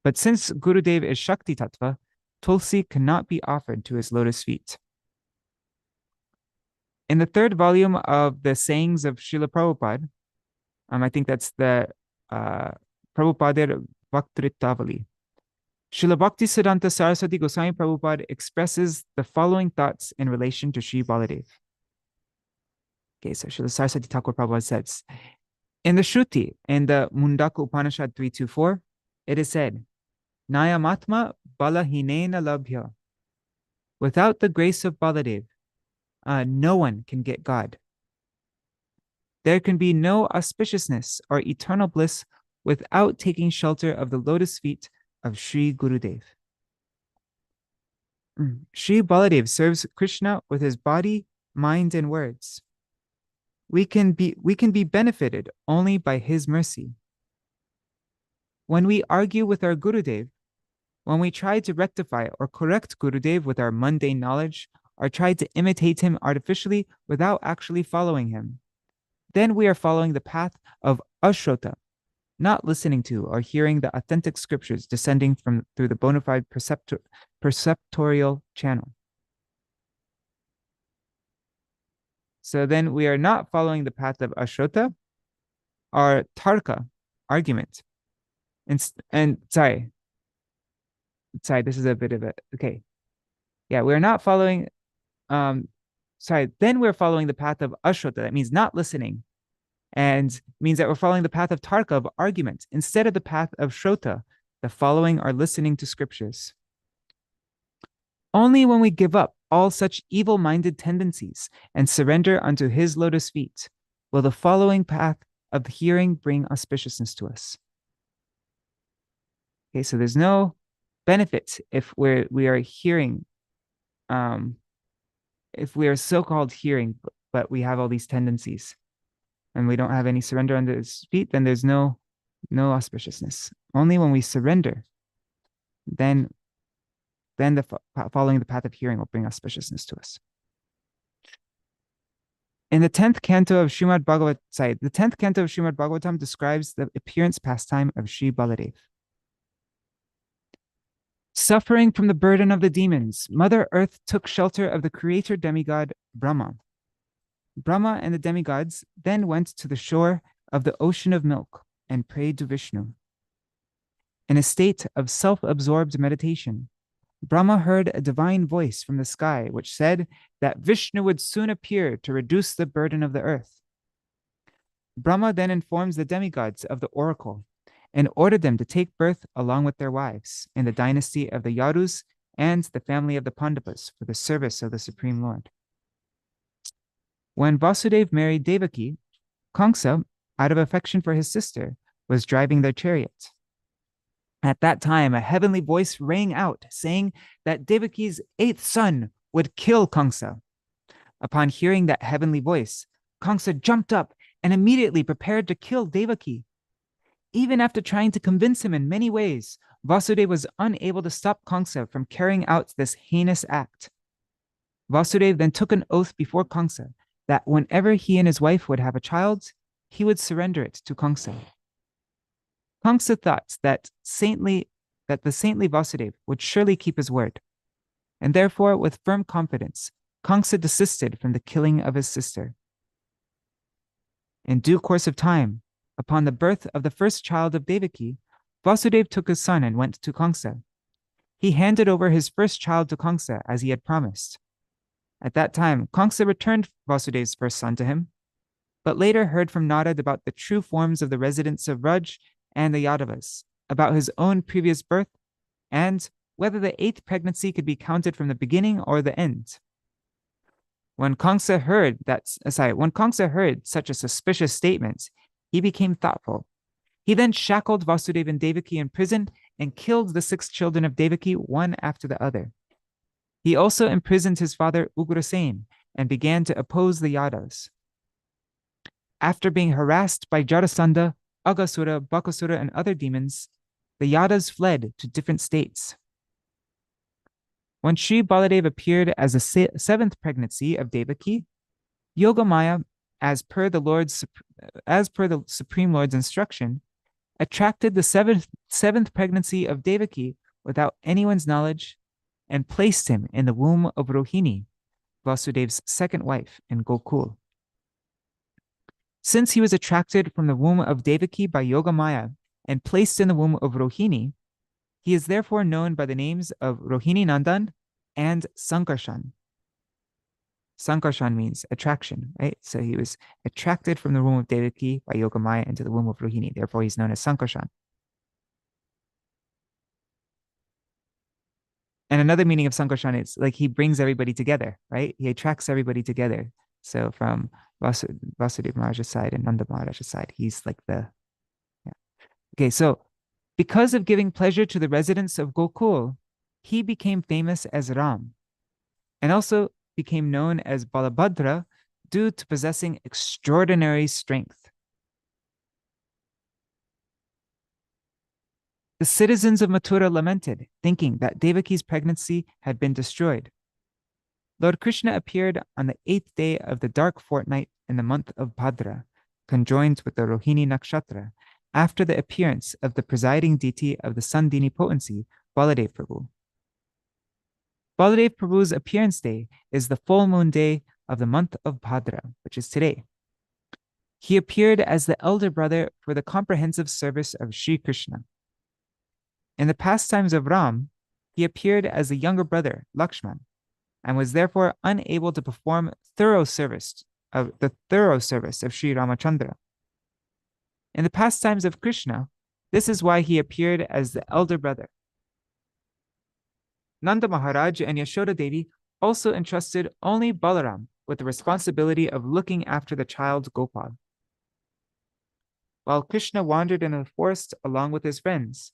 but since Gurudev is Shakti Tattva, Tulsi cannot be offered to his lotus feet. In the third volume of the sayings of Srila Prabhupada, I think that's the Prabhupada Bhaktritavali, Srila Bhakti Siddhanta Saraswati Goswāmī Prabhupada expresses the following thoughts in relation to Shri Baladev. Okay, so Srila Saraswati Thakur Prabhupada says, in the Shruti, in the Mundaka Upanishad 3.2.4, it is said, Nayamatma balahinena labhya. Without the grace of Baladev, no one can get God. There can be no auspiciousness or eternal bliss without taking shelter of the lotus feet of Shri Gurudev. Shri Baladev serves Krishna with his body, mind, and words. We can be benefited only by his mercy. When we argue with our Gurudev, when we try to rectify or correct Gurudev with our mundane knowledge, or try to imitate him artificially without actually following him, then we are following the path of Ashrota, not listening to or hearing the authentic scriptures descending through the bona fide perceptorial channel. So then we are not following the path of Ashrota or Tarka, argument. And sorry, this is a bit of a, okay. Yeah, we're not following, then we're following the path of Ashrota. That means not listening. And means that we're following the path of Tarka, of argument, instead of the path of Shrota, the following or listening to scriptures. Only when we give up all such evil-minded tendencies and surrender unto his lotus feet will the following path of hearing bring auspiciousness to us. Okay, so there's no benefit if we are hearing, if we are so-called hearing, but we have all these tendencies and we don't have any surrender under his feet, then there's no auspiciousness. Only when we surrender, then following the path of hearing will bring auspiciousness to us. In the 10th canto of Srimad Bhagavatam describes the appearance pastime of Śrī Baladeva. Suffering from the burden of the demons, Mother Earth took shelter of the creator demigod Brahma. Brahma and the demigods then went to the shore of the ocean of milk and prayed to Vishnu. In a state of self-absorbed meditation, Brahma heard a divine voice from the sky which said that Vishnu would soon appear to reduce the burden of the earth. Brahma then informs the demigods of the oracle and ordered them to take birth along with their wives in the dynasty of the Yadus and the family of the Pandavas for the service of the Supreme Lord. When Vasudeva married Devaki, Kamsa, out of affection for his sister, was driving their chariot. At that time, a heavenly voice rang out, saying that Devaki's 8th son would kill Kamsa. Upon hearing that heavenly voice, Kamsa jumped up and immediately prepared to kill Devaki. Even after trying to convince him in many ways, Vasudeva was unable to stop Kamsa from carrying out this heinous act. Vasudeva then took an oath before Kamsa that whenever he and his wife would have a child, he would surrender it to Kamsa. Kamsa thought that the saintly Vasudeva would surely keep his word, and therefore, with firm confidence, Kamsa desisted from the killing of his sister. In due course of time, upon the birth of the first child of Devaki, Vasudeva took his son and went to Kamsa. He handed over his first child to Kamsa as he had promised. At that time, Kamsa returned Vasudeva's first son to him, but later heard from Narad about the true forms of the residents of Raj and the Yadavas, about his own previous birth, and whether the 8th pregnancy could be counted from the beginning or the end. When Kamsa heard such a suspicious statement, he became thoughtful. He then shackled Vasudeva and Devaki in prison and killed the 6 children of Devaki one after the other. He also imprisoned his father Ugrasen and began to oppose the Yadavas. After being harassed by Jarasandha, Aghasura, Bakasura, and other demons, the Yadavas fled to different states. When Śrī Baladeva appeared as the 7th pregnancy of Devaki, Yogamaya, as per the Supreme Lord's instruction, attracted the 7th pregnancy of Devaki without anyone's knowledge and placed him in the womb of Rohini, Vasudeva's 2nd wife in Gokul. Since he was attracted from the womb of Devaki by Yogamaya and placed in the womb of Rohini, he is therefore known by the names of Rohini Nandan and Sankarshan. Sankarshan means attraction, right? So he was attracted from the womb of Devaki by Yogamaya into the womb of Rohini. Therefore, he's known as Sankarshan. And another meaning of Sankarshan is like he brings everybody together, right? He attracts everybody together. So from Vasudeva Maharaja's side and Nanda Maharaja's side, he's like the, yeah. Okay, so because of giving pleasure to the residents of Gokul, he became famous as Ram and also became known as Balabhadra due to possessing extraordinary strength. The citizens of Mathura lamented, thinking that Devaki's pregnancy had been destroyed. Lord Krishna appeared on the 8th day of the dark fortnight in the month of Bhadra, conjoined with the Rohini Nakshatra, after the appearance of the presiding deity of the Sandini potency, Baladev Prabhu. Baladev Prabhu's appearance day is the full moon day of the month of Bhadra, which is today. He appeared as the elder brother for the comprehensive service of Sri Krishna. In the pastimes of Ram, he appeared as the younger brother, Lakshman, and was therefore unable to perform thorough service of Sri Ramachandra. In the pastimes of Krishna, this is why he appeared as the elder brother. Nanda Maharaj and Yashoda Devi also entrusted only Balaram with the responsibility of looking after the child Gopal. While Krishna wandered in the forest along with his friends,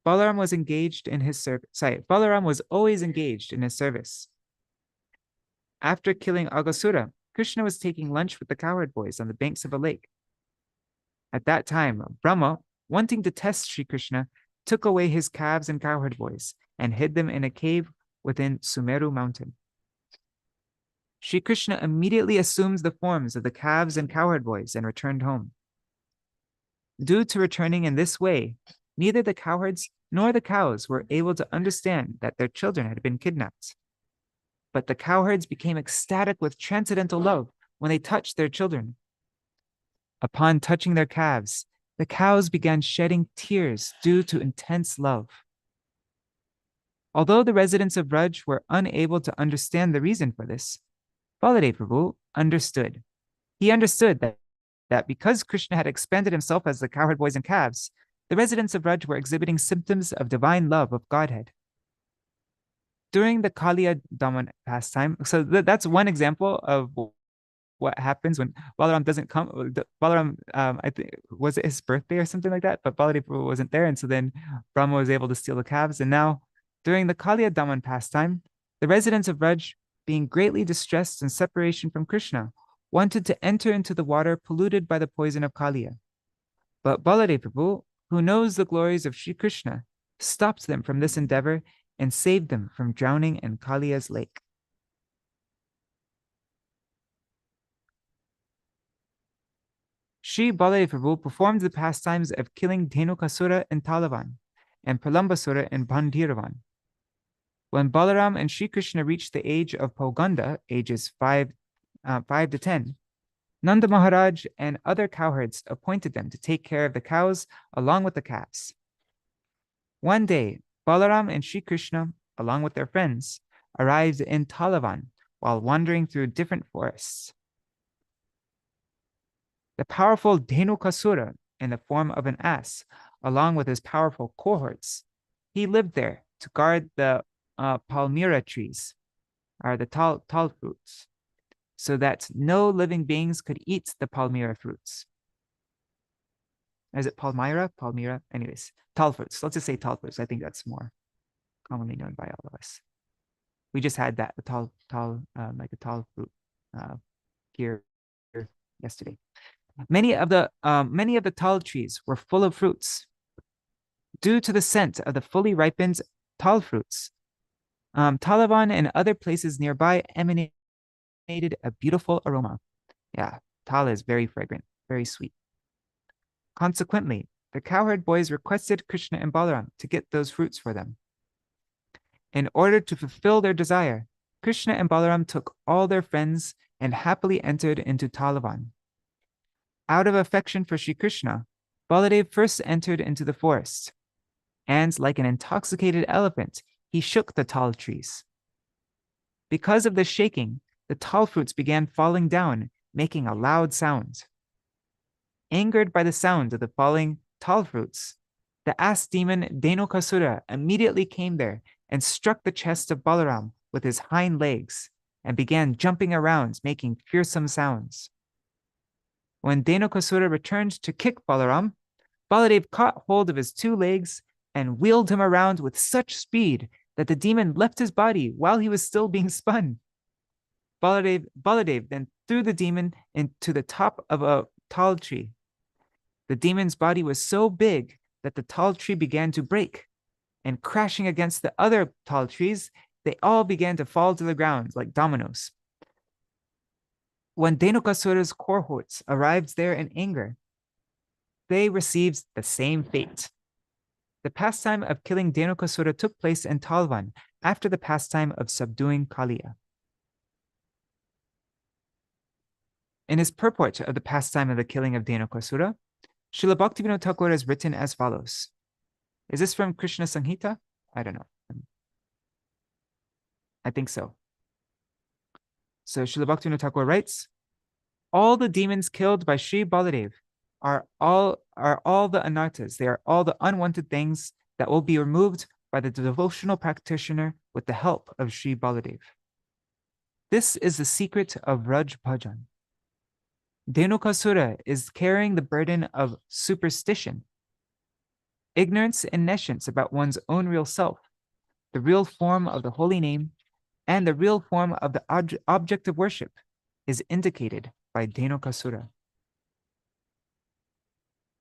Balaram was engaged in his service. Balaram was always engaged in his service. After killing Aghasura, Krishna was taking lunch with the cowherd boys on the banks of a lake. At that time, Brahma, wanting to test Sri Krishna, took away his calves and cowherd boys and hid them in a cave within Sumeru mountain. Sri Krishna immediately assumed the forms of the calves and cowherd boys and returned home. Due to returning in this way, neither the cowherds nor the cows were able to understand that their children had been kidnapped. But the cowherds became ecstatic with transcendental love when they touched their children. Upon touching their calves, the cows began shedding tears due to intense love. Although the residents of Braj were unable to understand the reason for this, Baladev Prabhu understood. He understood that because Krishna had expanded himself as the cowherd boys and calves, the residents of Braj were exhibiting symptoms of divine love of Godhead. During the Kaliya Daman pastime, so that's one example of what happens when Balaram doesn't come. Balaram, I think, was it his birthday or something like that? But Baladev Prabhu wasn't there, and so then Brahma was able to steal the calves. And now, during the Kaliya Daman pastime, the residents of Braj, being greatly distressed in separation from Krishna, wanted to enter into the water polluted by the poison of Kaliya. But Baladev Prabhu, who knows the glories of Sri Krishna, stopped them from this endeavor and saved them from drowning in Kaliya's lake. Śrī Baladeva performed the pastimes of killing Dhenukasura in Talavan and Pralambasura in Bandhiravan. When Balaram and Sri Krishna reached the age of Pauganda, ages 5 to 10, Nanda Maharaj and other cowherds appointed them to take care of the cows along with the calves. One day, Balaram and Sri Krishna, along with their friends, arrived in Talavan while wandering through different forests. The powerful Dhenukasura, in the form of an ass, along with his powerful cohorts, he lived there to guard the palmyra trees, or the tall fruits, so that no living beings could eat the palmyra fruits. Is it palmyra? Palmyra? Anyways, tall fruits. Let's just say tall fruits. I think that's more commonly known by all of us. We just had that, like a tall fruit here yesterday. Many of the tall trees were full of fruits. Due to the scent of the fully ripened tall fruits, Talavan and other places nearby emanated a beautiful aroma. Yeah, tala is very fragrant, very sweet. Consequently, the cowherd boys requested Krishna and Balaram to get those fruits for them. In order to fulfill their desire, Krishna and Balaram took all their friends and happily entered into Talavan. Out of affection for Sri Krishna, Baladev first entered into the forest, and like an intoxicated elephant, he shook the tall trees. Because of the shaking, the tall fruits began falling down, making a loud sound. Angered by the sound of the falling tall fruits, the ass demon Dhenukasura immediately came there and struck the chest of Balaram with his hind legs and began jumping around, making fearsome sounds. When Dhenukasura returned to kick Balaram, Baladev caught hold of his two legs and wheeled him around with such speed that the demon left his body while he was still being spun. Baladev then threw the demon into the top of a tall tree. The demon's body was so big that the tall tree began to break, and crashing against the other tall trees, they all began to fall to the ground like dominoes. When Dhenukasura's cohorts arrived there in anger, they received the same fate. The pastime of killing Dhenukasura took place in Talvan after the pastime of subduing Kaliya. In his purport of the pastime of the killing of Dhenukasura, Śrīla Bhaktivinoda Thakur has written as follows. Is this from Krishna Samhita? I don't know. I think so. So Śrīla Bhaktivinoda Thakur writes, all the demons killed by Śrī Baladeva are all the anarthas. They are all the unwanted things that will be removed by the devotional practitioner with the help of Śrī Baladeva. This is the secret of Raj Bhajan. Dhenukasura is carrying the burden of superstition, ignorance and nescience about one's own real self, the real form of the holy name, and the real form of the object of worship is indicated by Dhenukasura.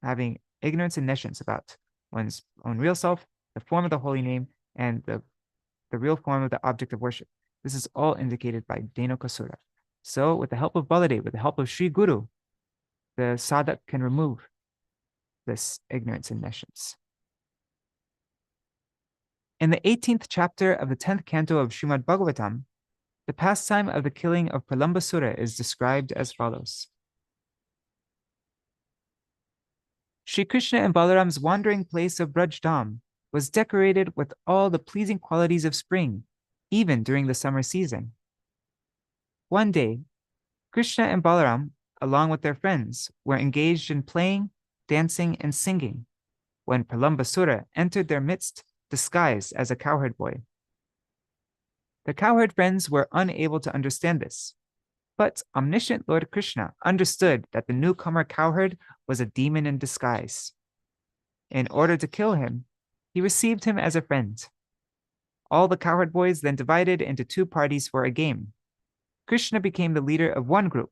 Having ignorance and nescience about one's own real self, the form of the holy name, and the real form of the object of worship. This is all indicated by Dhenukasura. So with the help of Baladeva, with the help of Sri Guru, the sadhak can remove this ignorance and nescience. In the 18th chapter of the 10th canto of Srimad Bhagavatam, the pastime of the killing of Pralambasura is described as follows. Shri Krishna and Balaram's wandering place of Brajdham was decorated with all the pleasing qualities of spring, even during the summer season. One day, Krishna and Balaram, along with their friends, were engaged in playing, dancing, and singing, when Pralambasura entered their midst disguised as a cowherd boy. The cowherd friends were unable to understand this, but omniscient Lord Krishna understood that the newcomer cowherd was a demon in disguise. In order to kill him, he received him as a friend. All the cowherd boys then divided into two parties for a game. Krishna became the leader of one group,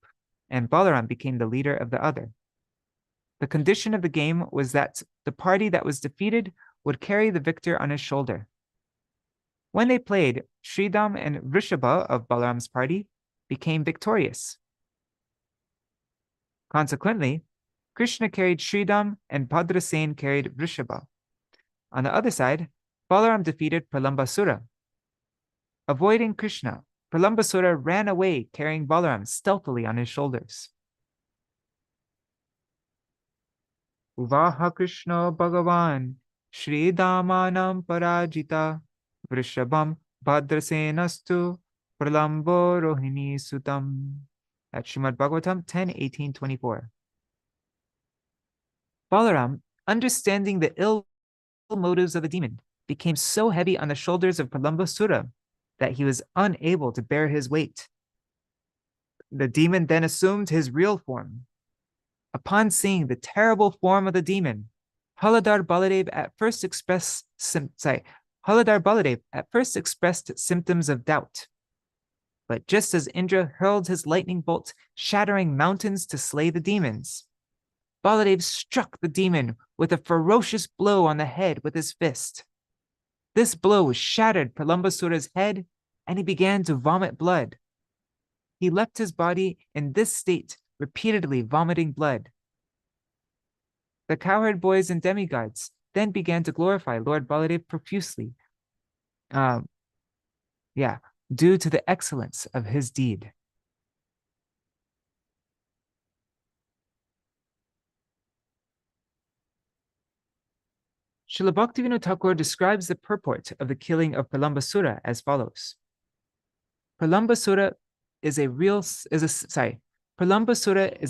and Balaram became the leader of the other. The condition of the game was that the party that was defeated would carry the victor on his shoulder. When they played, Sridham and Vrishabha of Balaram's party became victorious. Consequently, Krishna carried Sridham and Bhadrasen carried Vrishabha. On the other side, Balaram defeated Pralambasura. Avoiding Krishna, Pralambasura ran away carrying Balaram stealthily on his shoulders. Uvaha Krishna Bhagavan Shridamanam Parajita Vrishabham Bhadrasenastu Pralambo Rohini Sutam. That's Srimad Bhagavatam 10:18-24. Balaram, understanding the ill motives of the demon, became so heavy on the shoulders of Pralambasura that he was unable to bear his weight. The demon then assumed his real form. Upon seeing the terrible form of the demon, Haladar Baladev at first expressed symptoms of doubt. But just as Indra hurled his lightning bolt, shattering mountains to slay the demons, Baladev struck the demon with a ferocious blow on the head with his fist. This blow shattered Pralambasura's head, and he began to vomit blood. He left his body in this state, repeatedly vomiting blood. The cowherd boys and demigods then began to glorify Lord Baladev profusely, due to the excellence of his deed. Śrīla Bhaktivinoda Thakur describes the purport of the killing of Pralambasura as follows. Pralambasura is a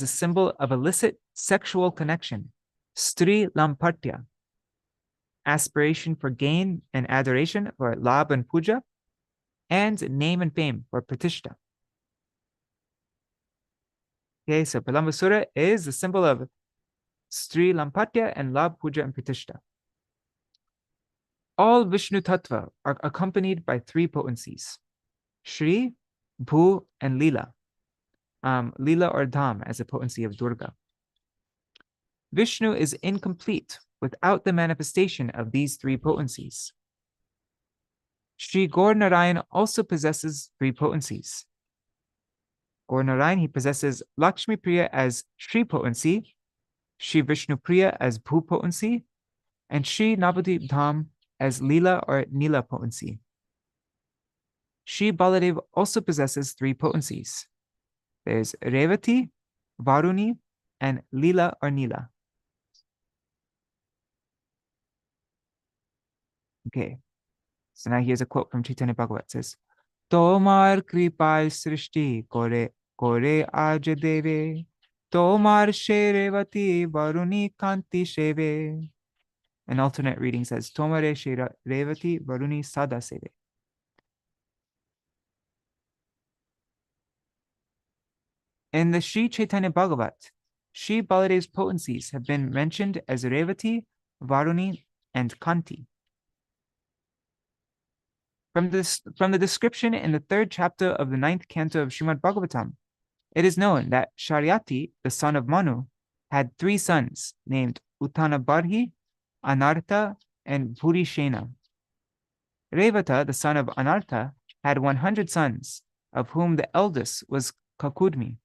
symbol of illicit sexual connection, Strī Lampatya, aspiration for gain and adoration for Labh and Puja, and name and fame for Pratishta. Okay, so Pralambasura is the symbol of Strī Lampatya and Labh, Puja, and Pratishta. All Vishnu Tattva are accompanied by three potencies, Shri, Bhu, and Leela. Leela or Dham as a potency of Durga. Vishnu is incomplete without the manifestation of these three potencies. Shri Gaur Narayan also possesses three potencies. Gaur Narayan, he possesses Lakshmi Priya as Shri potency, Śrī Vishnupriya as Bhu potency, and Śrī Navadvip Dham as Lila or Nila potency. Śrī Baladeva also possesses 3 potencies. There's Revati, Varuni, and Lila or Nila. Okay, so now here's a quote from Chaitanya Bhagavat. It says, Tomar kripal srishti kore aaj deve, Tomar Revati Varuni kanti sheve. An alternate reading says, Tomare Revati Varuni sada seve. In the Śrī Chaitanya Bhagavat, Śrī Baladeva's potencies have been mentioned as Revati, Varuni, and Kanti. From the description in the 3rd chapter of the 9th canto of Srimad Bhagavatam, it is known that Sharyati, the son of Manu, had 3 sons named Uttanabarhi, Anartha, and Bhurishena. Revata, the son of Anartha, had 100 sons, of whom the eldest was Kakudmi.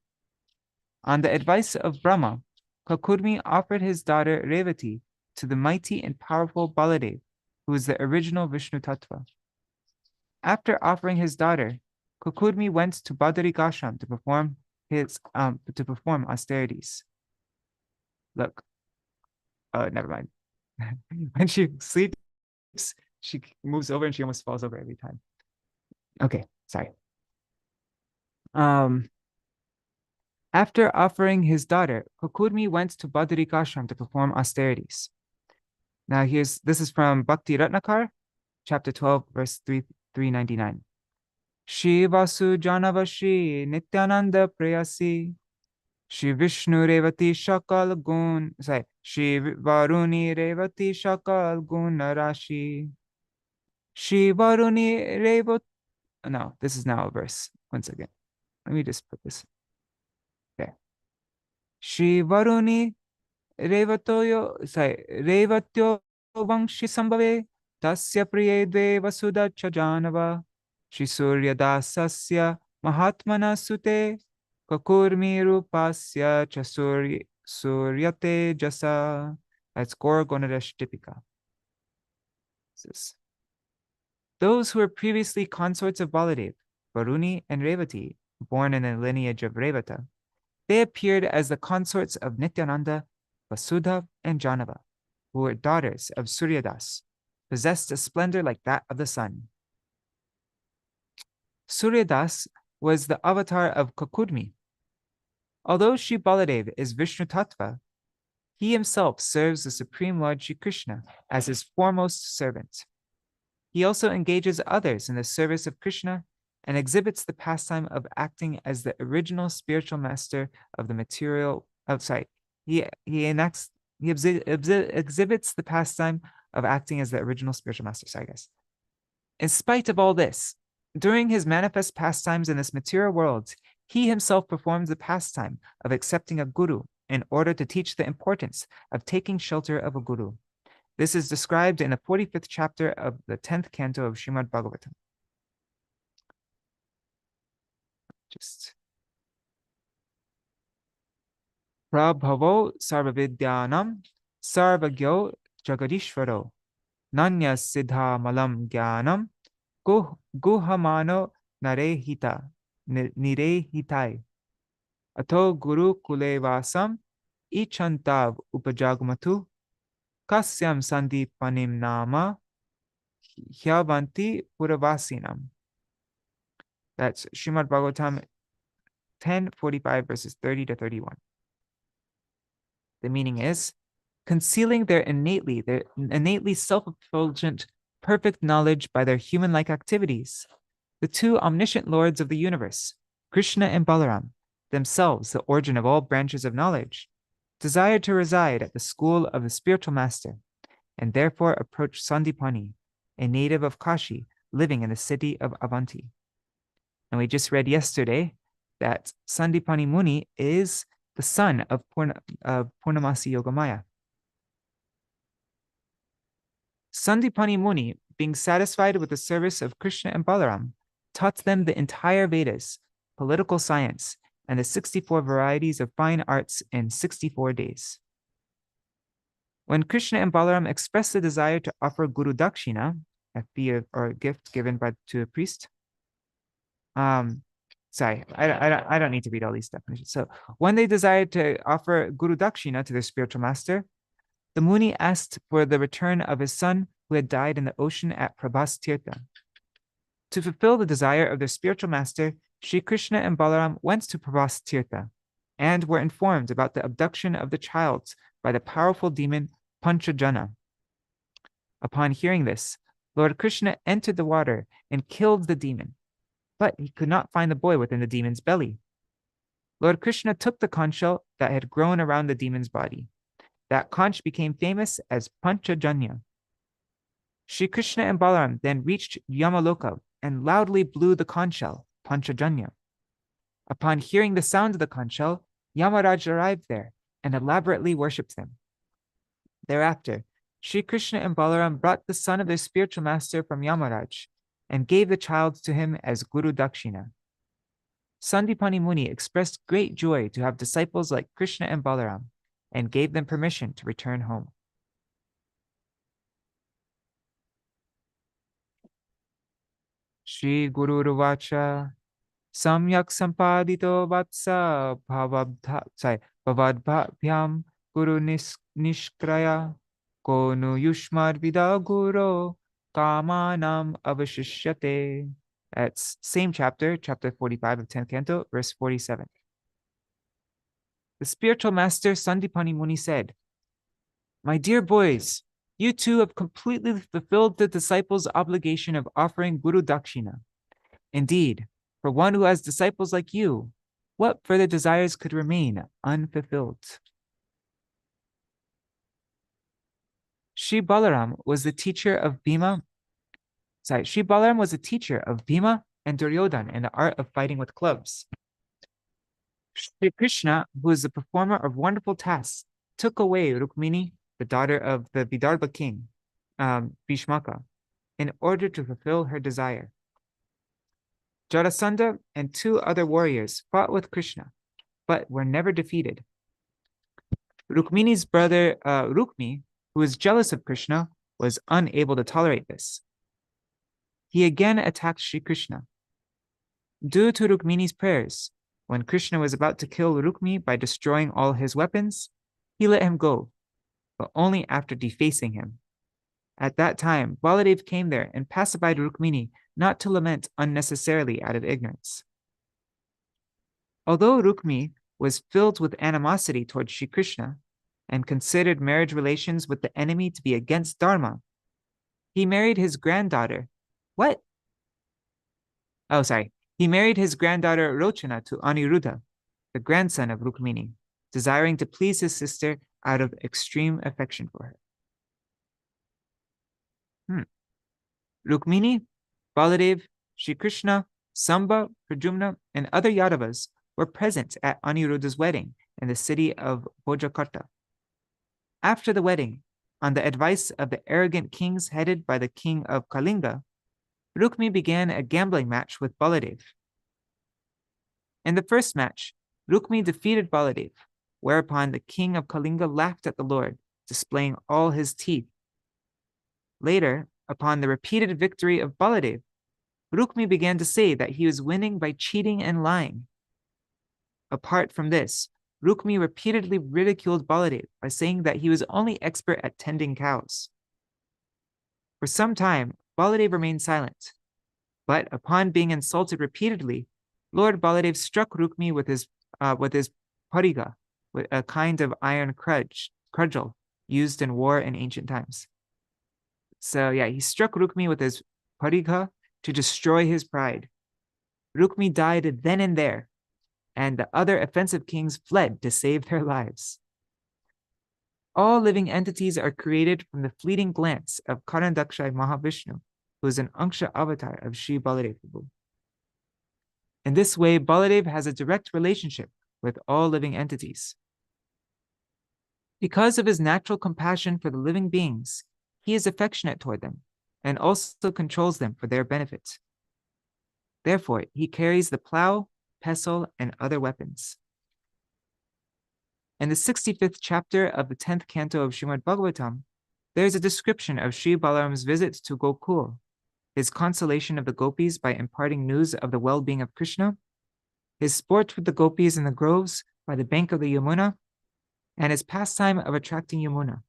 On the advice of Brahma, Kakudmi offered his daughter Revati to the mighty and powerful Baladev, who is the original Vishnu Tattva. After offering his daughter, Kakudmi went to Badarikashram to perform austerities. Look, never mind. When she sleeps, she moves over and she almost falls over every time. Okay, sorry. After offering his daughter, Kakudmi went to Badarikashram to perform austerities. Now this is from Bhakti Ratnakar, chapter 12, verse 399. Shri Vasu Janavashi Nityananda Prayasi Shri Vishnu Revati Shakal Gun Shri Varuni Revati Shakal Gun Rashi Shri Varuni Revat. No, this is now a verse. Once again, let me just put this. Okay. Shri Varuni Revatyo Vangshi Sambhave Tasya Priye Dve Vasuda Chajanava Shri Surya Dasasya Mahatmana Sute Kakurmi Rupasya Suryate Jasa. That's Gaur Gonadesh Dipika. Those who were previously consorts of Baladev, Varuni and Revati, born in the lineage of Revata, they appeared as the consorts of Nityananda, Vasudha, and Janava, who were daughters of Suryadas, possessed a splendor like that of the sun. Suryadas was the avatar of Kakudmi. Although Śrī Baladeva is Vishnu Tattva, he himself serves the Supreme Lord Shri Krishna as his foremost servant. He also engages others in the service of Krishna and exhibits the pastime of acting as the original spiritual master of the material outside. He exhibits the pastime of acting as the original spiritual master. Sorry, guys. In spite of all this, during his manifest pastimes in this material world, he himself performs the pastime of accepting a guru in order to teach the importance of taking shelter of a guru. This is described in the 45th chapter of the 10th canto of Srimad Bhagavatam. Prabhavo sarvavidyanam sarvagyo jagadishvaro nanya siddha malam jnanam guhamano nirehitai ato guru kulevasam ichantav upajagmatu kasyam sandipanim nama hyavanti puravasinam. That's Srimad Bhagavatam 10:45 verses 30 to 31. The meaning is, concealing their innately self-effulgent, perfect knowledge by their human-like activities, the 2 omniscient lords of the universe, Krishna and Balaram, themselves the origin of all branches of knowledge, desired to reside at the school of the spiritual master, and therefore approached Sandipani, a native of Kashi, living in the city of Avanti. And we just read yesterday that Sandipani Muni is the son of Purnamasi Yogamaya. Sandipani Muni, being satisfied with the service of Krishna and Balaram, taught them the entire Vedas, political science, and the 64 varieties of fine arts in 64 days. When Krishna and Balaram expressed the desire to offer Guru Dakshina, a fee or a gift given to a priest, sorry, I don't need to read all these definitions. So when they desired to offer Guru Dakshina to their spiritual master, the Muni asked for the return of his son who had died in the ocean at Ballabha Tīrtha. To fulfill the desire of their spiritual master, Shri Krishna and Balaram went to Ballabha Tīrtha and were informed about the abduction of the child by the powerful demon Panchajana. Upon hearing this, Lord Krishna entered the water and killed the demon, but he could not find the boy within the demon's belly. Lord Krishna took the conch shell that had grown around the demon's body. That conch became famous as Panchajanya. Shri Krishna and Balaram then reached Yamaloka and loudly blew the conch shell, Panchajanya. Upon hearing the sound of the conch shell, Yamaraj arrived there and elaborately worshipped them. Thereafter, Shri Krishna and Balaram brought the son of their spiritual master from Yamaraj and gave the child to him as Guru Dakshina. Sandipani Muni expressed great joy to have disciples like Krishna and Balaram and gave them permission to return home. Shri Guru Ruvacha Samyak Sampadito Vatsa Bhavadbhyam Guru Nishkraya Konu Yushmad Vida Guru Kamanam Avashishyate. That's same chapter, chapter 45 of 10th canto, verse 47. The spiritual master Sandipani Muni said, "My dear boys, you two have completely fulfilled the disciples' obligation of offering Guru Dakshina. Indeed, for one who has disciples like you, what further desires could remain unfulfilled?" Shri Balaram was the teacher of Bhima. Shri Balaram was a teacher of Bhima and Duryodhana in the art of fighting with clubs. Shri Krishna, who is the performer of wonderful tasks, took away Rukmini, the daughter of the Vidarbha king, Bhishmaka, in order to fulfill her desire. Jarasandha and two other warriors fought with Krishna, but were never defeated. Rukmini's brother Rukmi, who was jealous of Krishna, was unable to tolerate this. He again attacked Shri Krishna. Due to Rukmini's prayers, when Krishna was about to kill Rukmi by destroying all his weapons, he let him go, but only after defacing him. At that time, Baladev came there and pacified Rukmini not to lament unnecessarily out of ignorance. Although Rukmi was filled with animosity towards Shri Krishna and considered marriage relations with the enemy to be against Dharma, he married his granddaughter. He married his granddaughter Rochana to Aniruddha, the grandson of Rukmini, desiring to please his sister out of extreme affection for her. Rukmini, Baladev, Shri Krishna, Samba, Pradyumna, and other Yadavas were present at Aniruddha's wedding in the city of Bhojakarta. After the wedding, on the advice of the arrogant kings headed by the king of Kalinga, Rukmi began a gambling match with Baladev. In the first match, Rukmi defeated Baladev, whereupon the king of Kalinga laughed at the Lord, displaying all his teeth. Later, upon the repeated victory of Baladev, Rukmi began to say that he was winning by cheating and lying. Apart from this, Rukmi repeatedly ridiculed Baladev by saying that he was only expert at tending cows. For some time, Baladev remained silent, but upon being insulted repeatedly, Lord Baladev struck Rukmi with his pariga, with a kind of iron cudgel used in war in ancient times. So yeah, he struck Rukmi with his pariga to destroy his pride. Rukmi died then and there, and the other offensive kings fled to save their lives. All living entities are created from the fleeting glance of Karandakshay Mahavishnu, who is an Anksha avatar of Śrī Baladeva. In this way, Baladev has a direct relationship with all living entities. Because of his natural compassion for the living beings, he is affectionate toward them and also controls them for their benefit. Therefore, he carries the plow, pestle, and other weapons. In the 65th chapter of the 10th canto of Srimad Bhagavatam, there is a description of Śrī Balaram's visit to Gokul, his consolation of the gopis by imparting news of the well-being of Krishna, his sport with the gopis in the groves by the bank of the Yamuna, and his pastime of attracting Yamuna.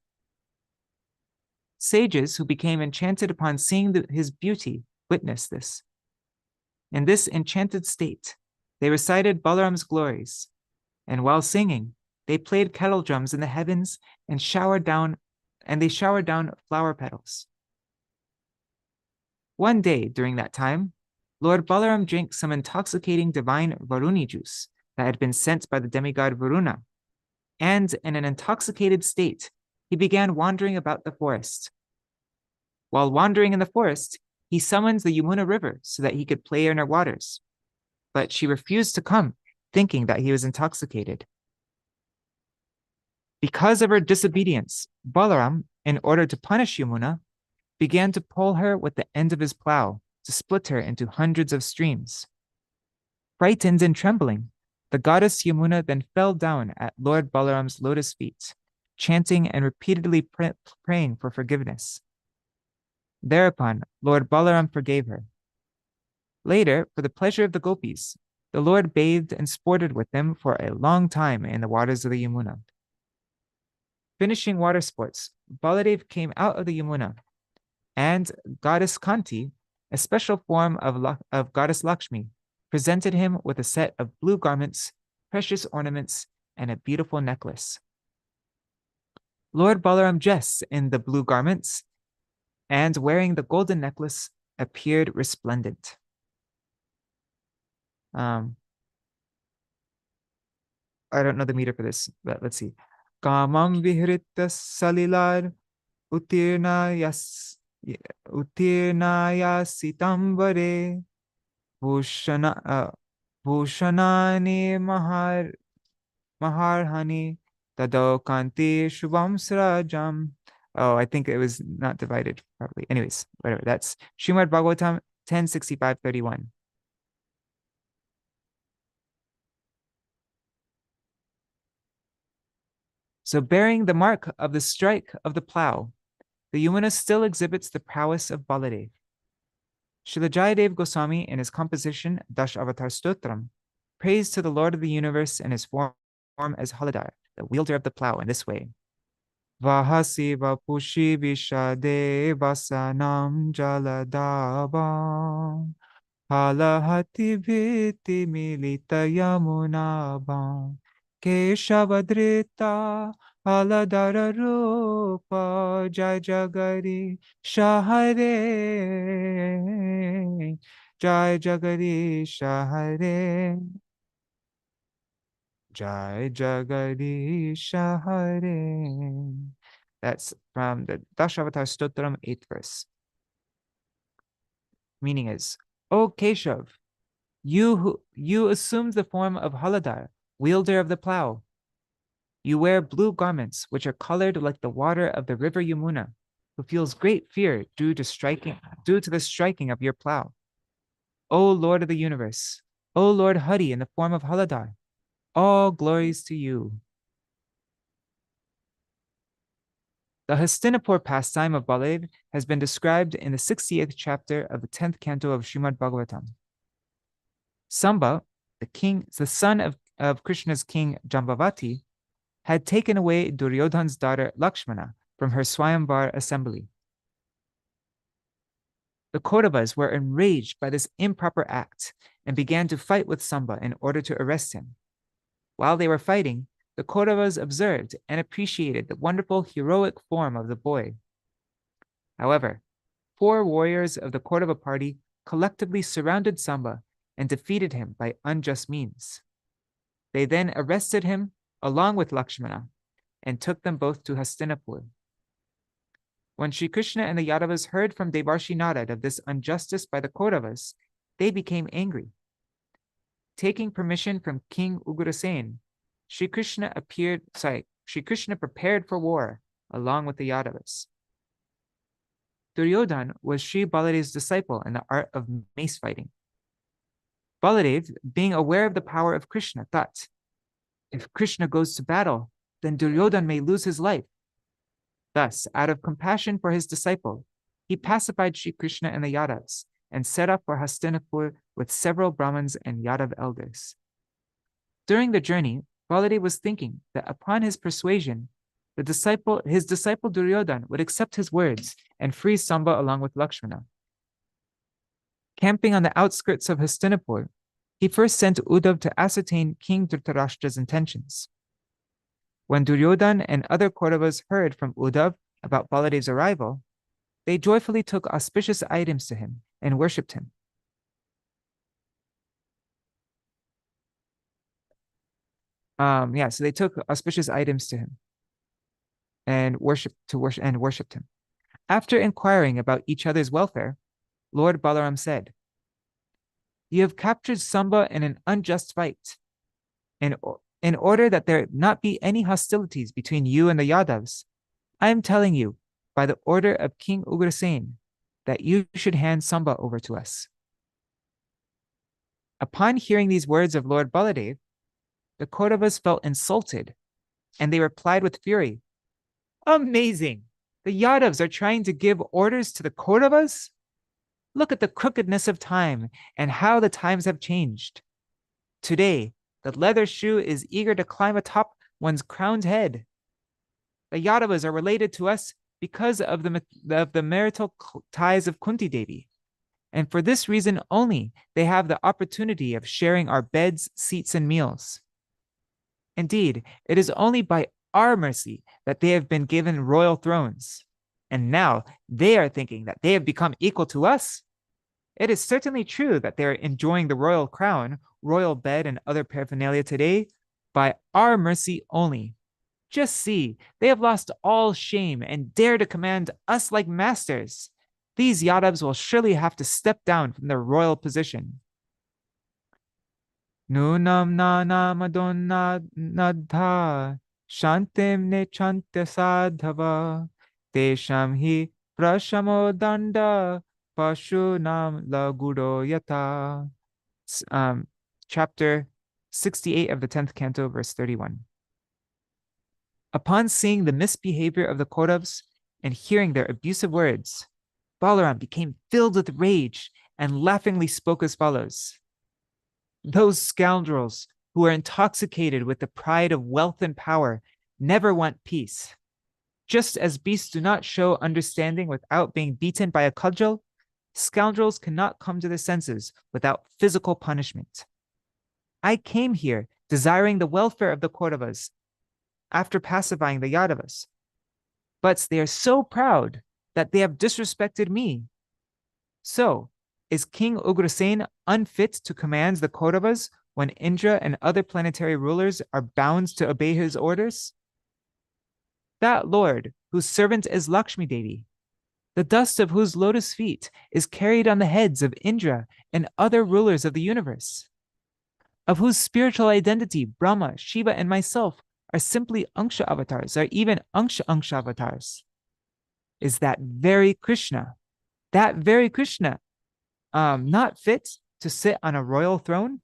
Sages who became enchanted upon seeing his beauty witnessed this. In this enchanted state, they recited Balaram's glories, and while singing, they played kettle drums in the heavens and they showered down flower petals. One day during that time, Lord Balaram drank some intoxicating divine Varuni juice that had been sent by the demigod Varuna, and in an intoxicated state, he began wandering about the forest. While wandering in the forest, he summoned the Yamuna River so that he could play in her waters, but she refused to come, thinking that he was intoxicated. Because of her disobedience, Balaram, in order to punish Yamuna, began to pull her with the end of his plow to split her into hundreds of streams. Frightened and trembling, the goddess Yamuna then fell down at Lord Balaram's lotus feet, chanting and repeatedly praying for forgiveness. Thereupon, Lord Balaram forgave her. Later, for the pleasure of the gopis, the Lord bathed and sported with them for a long time in the waters of the Yamuna. Finishing water sports, Baladev came out of the Yamuna, and goddess Kanti, a special form of goddess Lakshmi, presented him with a set of blue garments, precious ornaments, and a beautiful necklace. Lord Balaram dressed in the blue garments and wearing the golden necklace appeared resplendent. I don't know the meter for this, but let's see. Kamam vihrita salilar utirnaya sitambare bhushanani maharhani tado kanti shubham srajam. Oh, I think it was not divided properly. Anyways, whatever. That's Srimad Bhagavatam 10:65-31. So bearing the mark of the strike of the plow, the Yamuna still exhibits the prowess of Baladev. Śrīla Gosvāmī, in his composition Daśāvatara Stotram, prays to the Lord of the universe in his form as Haladar, the wielder of the plow, in this way. Vahasi vapushi vishade vasanam jaladabam halahati viti milita yamunabam keshavadrita haladara rupa jai jagari shahare jai jagari shahare Jai Jagarisha Hare. That's from the Daśāvatara Stotram, 8th verse. Meaning is, O Keshav, you assumed the form of Haladar, wielder of the plow. You wear blue garments, which are colored like the water of the river Yamuna, who feels great fear due to the striking of your plow. O Lord of the universe, O Lord Hari in the form of Haladar, all glories to you. The Hastinapur pastime of Baladev has been described in the 68th chapter of the 10th canto of Srimad Bhagavatam. Samba, the son of Krishna's king Jambavati, had taken away Duryodhan's daughter Lakshmana from her Swayamvar assembly. The Kauravas were enraged by this improper act and began to fight with Samba in order to arrest him. While they were fighting, the Kauravas observed and appreciated the wonderful heroic form of the boy. However, 4 warriors of the Kaurava party collectively surrounded Samba and defeated him by unjust means. They then arrested him along with Lakshmana and took them both to Hastinapur. When Sri Krishna and the Yadavas heard from Devarshi Narad of this injustice by the Kauravas, they became angry. Taking permission from King Ugrasen, Sri Krishna prepared for war along with the Yadavas. Duryodhan was Śrī Baladev's disciple in the art of mace fighting. Baladev, being aware of the power of Krishna, thought, if Krishna goes to battle, then Duryodhana may lose his life. Thus, out of compassion for his disciple, he pacified Sri Krishna and the Yadavas and set off for Hastinapur with several Brahmins and Yadav elders. During the journey, Baladeva was thinking that upon his persuasion, his disciple Duryodhana would accept his words and free Samba along with Lakshmana. Camping on the outskirts of Hastinapur, he first sent Uddhav to ascertain King Dhritarashtra's intentions. When Duryodhana and other Kauravas heard from Uddhav about Baladeva's arrival, they joyfully took auspicious items to him and worshipped him. So they took auspicious items to him and worshipped him. After inquiring about each other's welfare, Lord Balaram said, "You have captured Samba in an unjust fight. In order that there not be any hostilities between you and the Yadavas, I am telling you, by the order of King Ugrasen, that you should hand Samba over to us." Upon hearing these words of Lord Baladev, the Kauravas felt insulted, and they replied with fury, "Amazing! The Yadavas are trying to give orders to the Kauravas? Look at the crookedness of time and how the times have changed. Today, the leather shoe is eager to climb atop one's crowned head. The Yadavas are related to us because of the marital ties of Kunti Devi. And for this reason only, they have the opportunity of sharing our beds, seats, and meals. Indeed, it is only by our mercy that they have been given royal thrones. And now they are thinking that they have become equal to us. It is certainly true that they are enjoying the royal crown, royal bed, and other paraphernalia today by our mercy only. Just see, they have lost all shame and dare to command us like masters. These Yadavas will surely have to step down from their royal position. Nunam nana madonna nadha shantem ne chante sadhava tesham hi prashamo danda pashunam laguro yata. Chapter 68 of the 10th canto, verse 31. Upon seeing the misbehavior of the Kauravas and hearing their abusive words, Balaram became filled with rage and laughingly spoke as follows: "Those scoundrels who are intoxicated with the pride of wealth and power never want peace. Just as beasts do not show understanding without being beaten by a cudgel, scoundrels cannot come to their senses without physical punishment. I came here desiring the welfare of the Kauravas after pacifying the Yadavas, but they are so proud that they have disrespected me. So, is King Ugrasen unfit to command the Kauravas when Indra and other planetary rulers are bound to obey his orders? That Lord, whose servant is Lakshmi Devi, the dust of whose lotus feet is carried on the heads of Indra and other rulers of the universe, of whose spiritual identity Brahma, Shiva, and myself are simply Anksha avatars, or even Anksha avatars, is that very Krishna not fit to sit on a royal throne?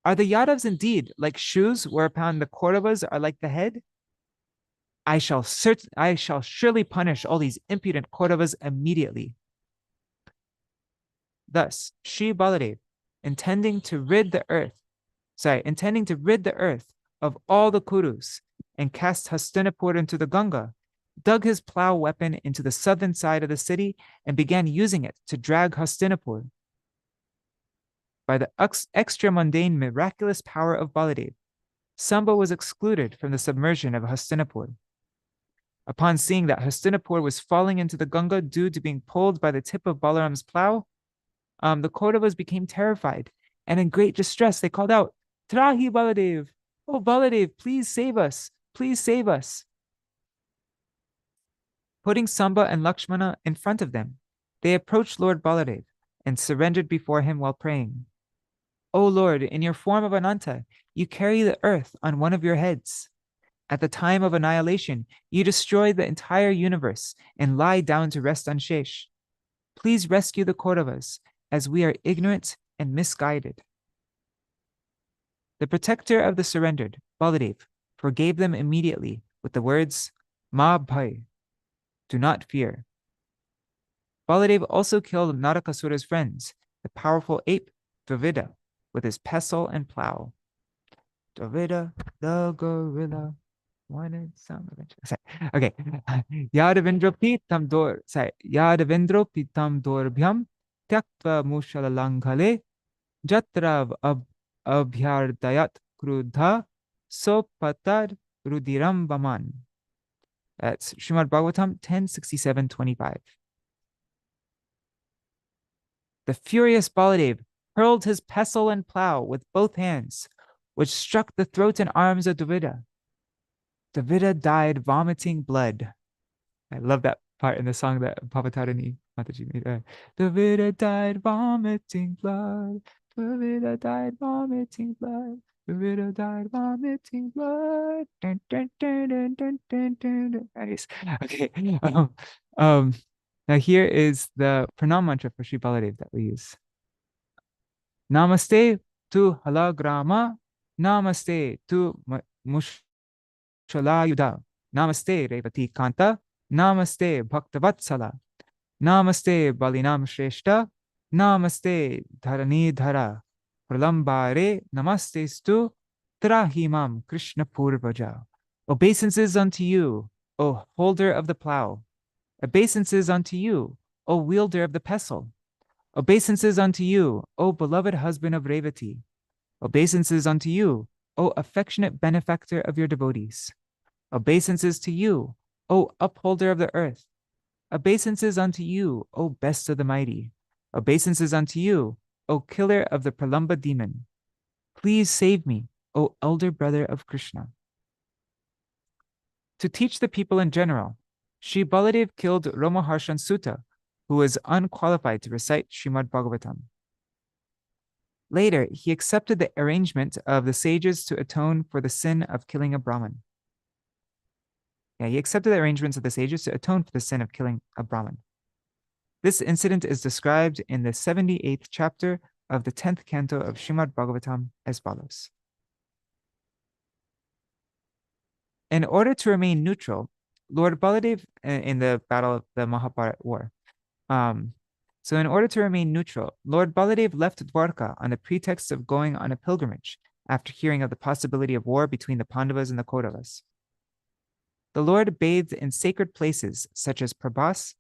Are the Yadavas indeed like shoes whereupon the Kauravas are like the head? I shall surely punish all these impudent Kauravas immediately." Thus, Śrī Baladeva, intending to rid the earth of all the Kurus and cast Hastinapur into the Ganga, dug his plow weapon into the southern side of the city and began using it to drag Hastinapur. By the extra-mundane miraculous power of Baladev, Samba was excluded from the submersion of Hastinapur. Upon seeing that Hastinapur was falling into the Ganga due to being pulled by the tip of Balaram's plow, the Kauravas became terrified, and in great distress they called out, "Trahi Baladev! Oh Baladev, please save us! Please save us!" Putting Samba and Lakshmana in front of them, they approached Lord Baladev and surrendered before him while praying. "O Lord, in your form of Ananta, you carry the earth on one of your heads. At the time of annihilation, you destroy the entire universe and lie down to rest on Shesh. Please rescue the Kauravas, as we are ignorant and misguided." The protector of the surrendered Baladev forgave them immediately with the words, Ma bhai, do not fear. Baladev also killed Narakasura's friends, the powerful ape Dravida, with his pestle and plow. Dravida, the gorilla, wanted some adventure. Sorry. Okay. Yadavendra pitam dorbhyam tyaktva mushalalanghale jatra abhyardayat krudha sopatar rudiram vaman. That's Srimad Bhagavatam 10:67-25. The furious Baladev hurled his pestle and plow with both hands, which struck the throat and arms of Dravida. Dravida died vomiting blood. I love that part in the song that Pavatarani Mataji made. Dravida died vomiting blood. Dravida died vomiting blood. Dravida died vomiting blood. Dun, dun, dun, dun, dun, dun, dun, dun. Anyways, okay. Now here is the pranam mantra for Śrī Baladev that we use. Namaste tu halagrama. Namaste tu Mushalayuda. Namaste Revati Kanta. Namaste Bhaktavatsala. Namaste Balinam Shreshta. Namaste Dharani Dhara. Pralambare Namaste Stu Trahimam Krishna Purvaja. Obeisances unto you, O holder of the plow. Obeisances unto you, O wielder of the pestle. Obeisances unto you, O beloved husband of Revati. Obeisances unto you, O affectionate benefactor of your devotees. Obeisances to you, O upholder of the earth. Obeisances unto you, O best of the mighty. Obeisances unto you, O killer of the Pralamba demon. Please save me, O elder brother of Krishna. To teach the people in general, Śrī Baladev killed Romaharshan Sutta, who was unqualified to recite Srimad Bhagavatam. Later, he accepted the arrangement of the sages to atone for the sin of killing a Brahmin. He accepted the arrangements of the sages to atone for the sin of killing a Brahmin. This incident is described in the 78th chapter of the 10th canto of Srimad Bhagavatam as follows. In order to remain neutral, Lord Baladev, in the battle of the Mahabharata war, so in order to remain neutral, Lord Baladev left Dwarka on the pretext of going on a pilgrimage after hearing of the possibility of war between the Pandavas and the Kauravas. The Lord bathed in sacred places such as Prabhas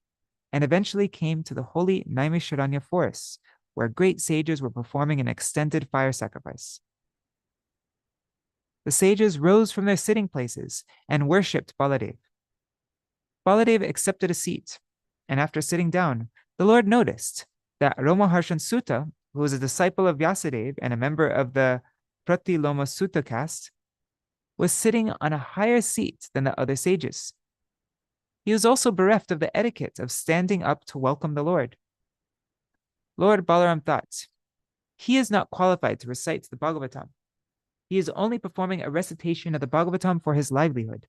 and eventually came to the holy Naimisharanya forests, where great sages were performing an extended fire sacrifice. The sages rose from their sitting places and worshipped Baladev. Baladev accepted a seat, and after sitting down, the Lord noticed that Romaharshan Sutta, who was a disciple of Vyasadeva and a member of the Pratiloma Sutta caste, was sitting on a higher seat than the other sages. He was also bereft of the etiquette of standing up to welcome the Lord. Lord Balaram thought, he is not qualified to recite the Bhagavatam. He is only performing a recitation of the Bhagavatam for his livelihood.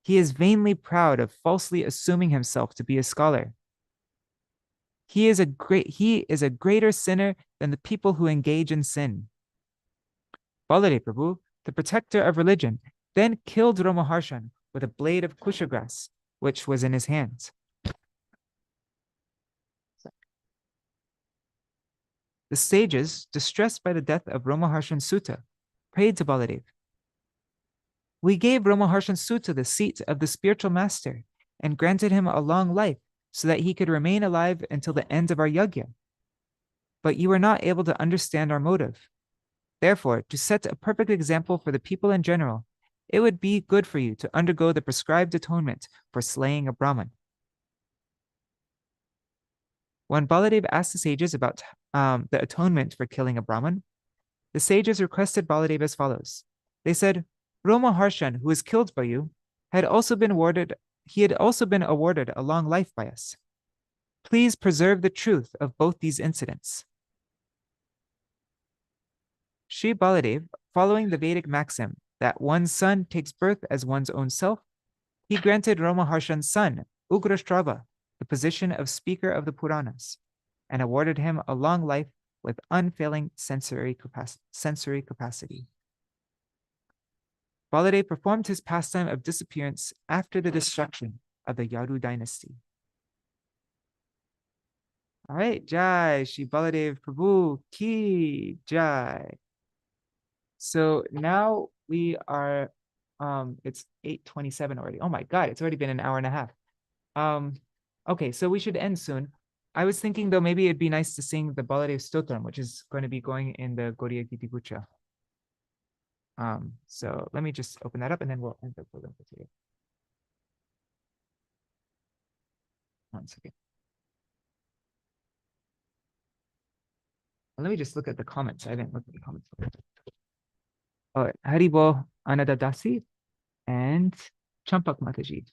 He is vainly proud of falsely assuming himself to be a scholar. He is a greater sinner than the people who engage in sin. Baladev Prabhu, the protector of religion, then killed Romaharshan with a blade of kushagrass, which was in his hands. The sages, distressed by the death of Romaharshan Sutta, prayed to Baladev. We gave Romaharshan Sutta the seat of the spiritual master and granted him a long life so that he could remain alive until the end of our yajna. But you were not able to understand our motive. Therefore, to set a perfect example for the people in general, it would be good for you to undergo the prescribed atonement for slaying a Brahmin. When Baladev asked the sages about the atonement for killing a Brahmin, the sages requested Baladev as follows. They said, Romaharshan, who was killed by you, had also been awarded a long life by us. Please preserve the truth of both these incidents. Śrī Baladev, following the Vedic maxim that one's son takes birth as one's own self, he granted Romaharshan's son, Ugrashtrava, the position of speaker of the Puranas, and awarded him a long life with unfailing sensory capacity. Baladev performed his pastime of disappearance after the destruction of the Yadu dynasty. All right, Jai, Śrī Baladev Prabhu ki Jai. So now we are, it's 8:27 already. Oh my God, it's already been an hour and a half. Okay, so we should end soon. I was thinking though, maybe it'd be nice to sing the Baladev Stotram, which is going to be going in the Gaudiya Giti Gucha. So let me just open that up and then we'll end the program for today. 1 second. Let me just look at the comments. I didn't look at the comments. Oh, Haribo Anada Dasi and Champak Mataji.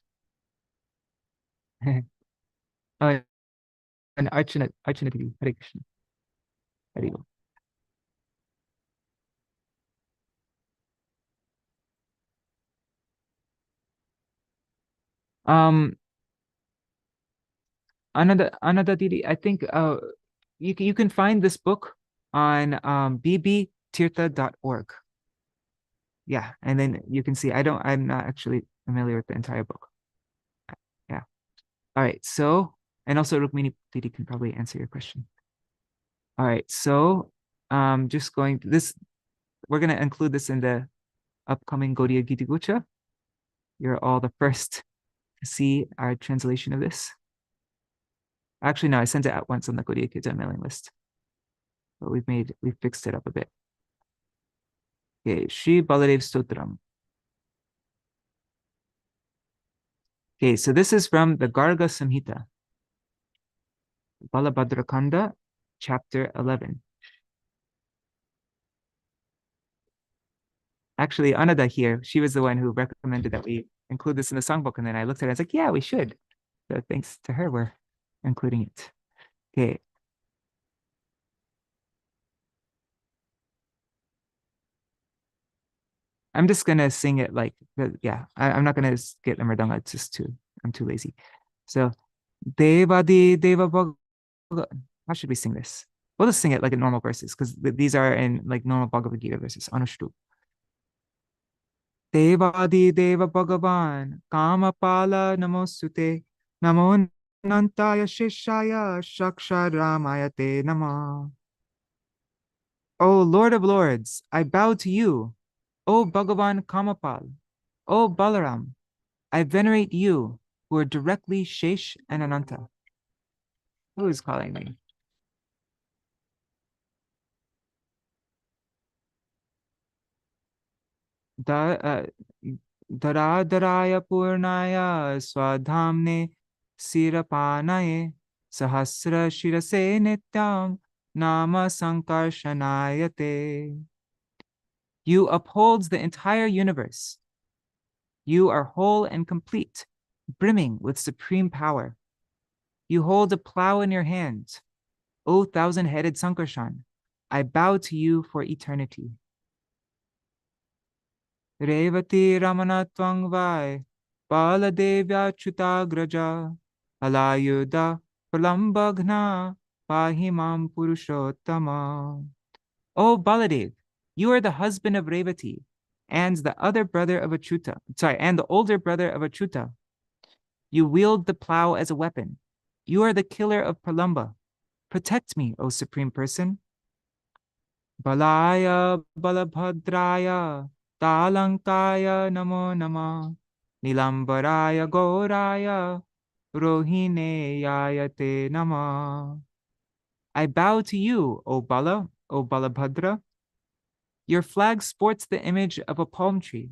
Oh, and Archana Devi. Hare Krishna. Haribo. Anada Didi, I think you can find this book on bbtirtha.org. Yeah, and then you can see I'm not actually familiar with the entire book. Yeah. All right, so and also Rukmini Didi can probably answer your question. All right, so just going this, we're gonna include this in the upcoming Gaudiya Gita Gucha. You're all the first to see our translation of this. Actually, no, I sent it out once on the Gaudiya Gita mailing list, but we've fixed it up a bit. Okay, Śrī Baladev Stotram. Okay, so this is from the Garga Samhita, Balabhadra Kanda, chapter 11. Actually, Anada here, she was the one who recommended that we include this in the songbook, and then I looked at it and I was like, yeah, we should. So thanks to her, we're including it. Okay. I'm just gonna sing it like, yeah, I'm not gonna get the mridanga, it's just I'm too lazy. So, Devadi Deva Bhagavan. How should we sing this? We'll just sing it like in normal verses, because these are in like normal Bhagavad Gita verses, Anushtup. Devadi Deva Bhagavan, Kamapala Namosute, Namo Nantaya Shishaya, Shaksharamaya Te Nama. O Lord of Lords, I bow to you. O Bhagavan Kamapal, O Balaram, I venerate you, who are directly Shesh and Ananta. Who is calling me? Daradharaya Purnaya Swadhamne Sirapanaye Sahasra Shirase Nityam Nama Sankarshanayate. You upholds the entire universe. You are whole and complete, brimming with supreme power. You hold a plow in your hand. O thousand-headed Sankarshan, I bow to you for eternity. Revati Ramanatvang Vai, Baladevya Chutagraja, Alayuda Pralambagna, Pahimam Purushottama. O Baladev, you are the husband of Revati, and the older brother of Achyuta. You wield the plow as a weapon. You are the killer of Pralamba. Protect me, O Supreme Person. Balaya Balabhadraya Talankaya Namo Nama Nilambaraya Gauraya Rohineyaya Te Nama. I bow to you, O Bala, O Balabhadra. Your flag sports the image of a palm tree.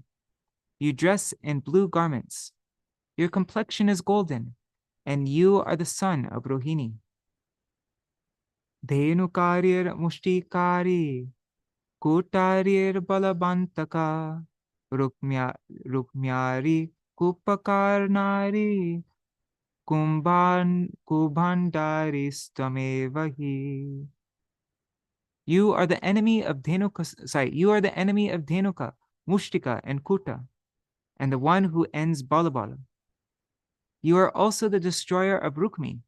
You dress in blue garments. Your complexion is golden, and you are the son of Rohini. Dhenukarir Mushtikari, Kutarir Balabantaka, Rukmyari Kupakarnari, Kubhandari Stamevahi. You are the enemy of Dhenuka, Mushtika, and Kuta, and the one who ends Balabala. You are also the destroyer of Rukmi,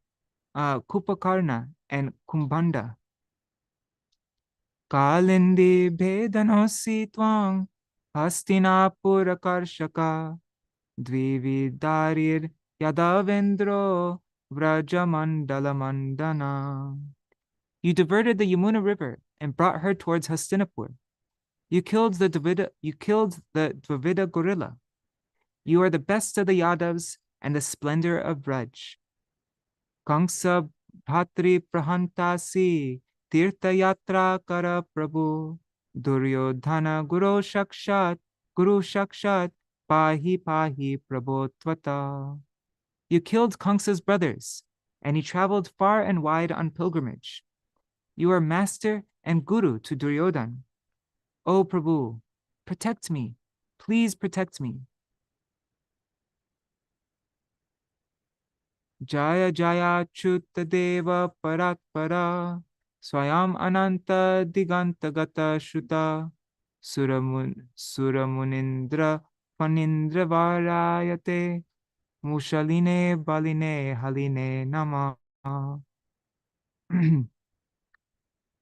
Kupakarna, and Kumbhanda. Kalindi Bhedanosi Twang, Hastinapura Karshaka Dvividarir Yadavendro Vrajamandalamandana. You diverted the Yamuna river and brought her towards Hastinapur. You killed the Dvivida gorilla. You are the best of the Yadavs and the splendor of Braj. Kamsa Bhatri Prahantasi Tirtha Yatra Kara Prabhu Duryodhana Guru Shakshat Pahi Pahi Prabhu Tvata. You killed Kamsa's brothers, and he traveled far and wide on pilgrimage. You are master and guru to Duryodhan. O Prabhu, protect me. Please protect me. Jaya Jaya Chuta Deva Paratpara Swayam Ananta Diganta Gata Shuta Suramunindra Panindra Varayate Mushaline Baline Haline Nama.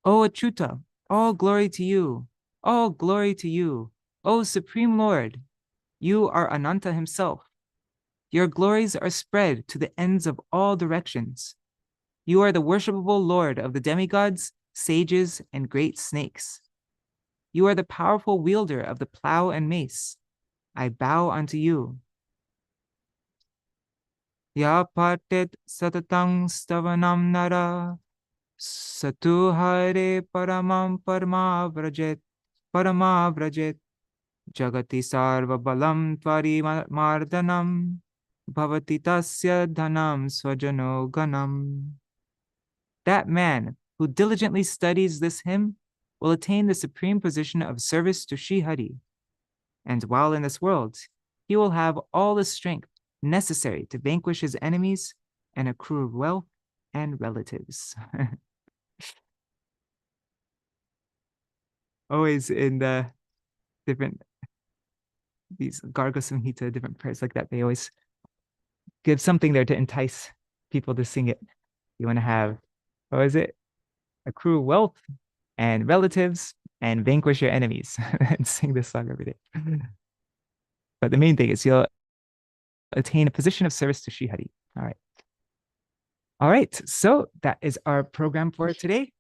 O Achyuta, all glory to you. All glory to you. O Supreme Lord, you are Ananta himself. Your glories are spread to the ends of all directions. You are the worshipable Lord of the demigods, sages, and great snakes. You are the powerful wielder of the plow and mace. I bow unto you. Ya patet satatang stavanam nara satu hare paramam paramavrajet jagati sarva balam tvari mardanam bhavati tasya dhanam swajano ganam. That man who diligently studies this hymn will attain the supreme position of service to Sri Hari. And while in this world, he will have all the strength necessary to vanquish his enemies and accrue wealth and relatives. Always in the these Garga Samhita, different prayers like that, they always give something there to entice people to sing it. You want to have, what is it? Accrue wealth and relatives and vanquish your enemies and sing this song every day. But the main thing is you'll attain a position of service to Sri Hari. All right. All right. So that is our program for today.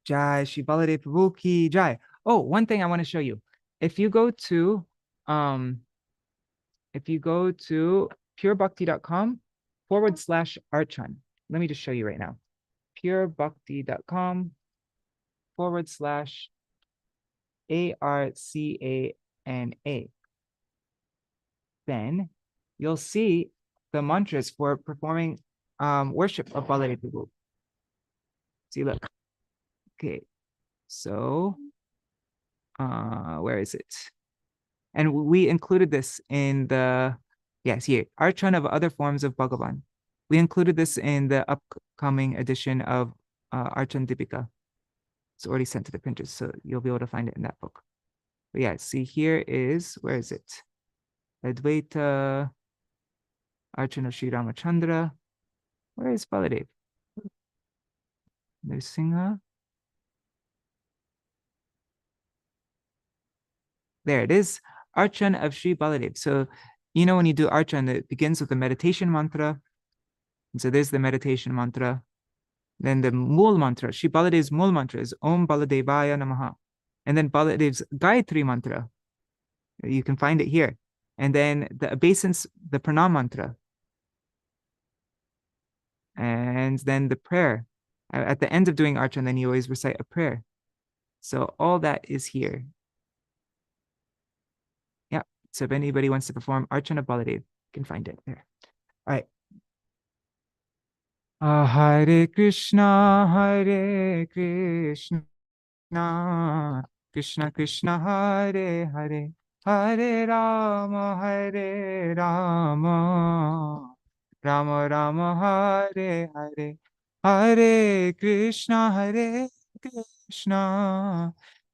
Jai Śrī Baladeva Prabhu Ki Jai. Oh, one thing I want to show you. If you go to purebhakti.com/Archan. Let me just show you right now. purebhakti.com/ARCANA. Then you'll see the mantras for performing worship of Baladeva Prabhu. See, look. Okay, so where is it? And we included this in the, yes, here, Archan of other forms of Bhagavan. We included this in the upcoming edition of Archan Dipika. It's already sent to the printers, so you'll be able to find it in that book. But yeah, see, here is, where is it? Advaita Archan of Sri Ramachandra. Where is Baladev? Nrsimha. There it is, Archan of Śrī Baladeva. So, you know, when you do Archan, it begins with the meditation mantra. And so there's the meditation mantra. Then the Mool mantra, Śrī Baladev's Mool mantra is Om Baladevaya Namaha. And then Baladev's Gayatri mantra, you can find it here. And then the obeisance, the Pranam mantra. And then the prayer. At the end of doing Archan, then you always recite a prayer. So all that is here. So if anybody wants to perform Archan of Baladev, you can find it there. All right. Hare Krishna, Krishna Krishna, Hare Hare, Hare Rama, Rama Rama, Hare Hare, Hare Krishna,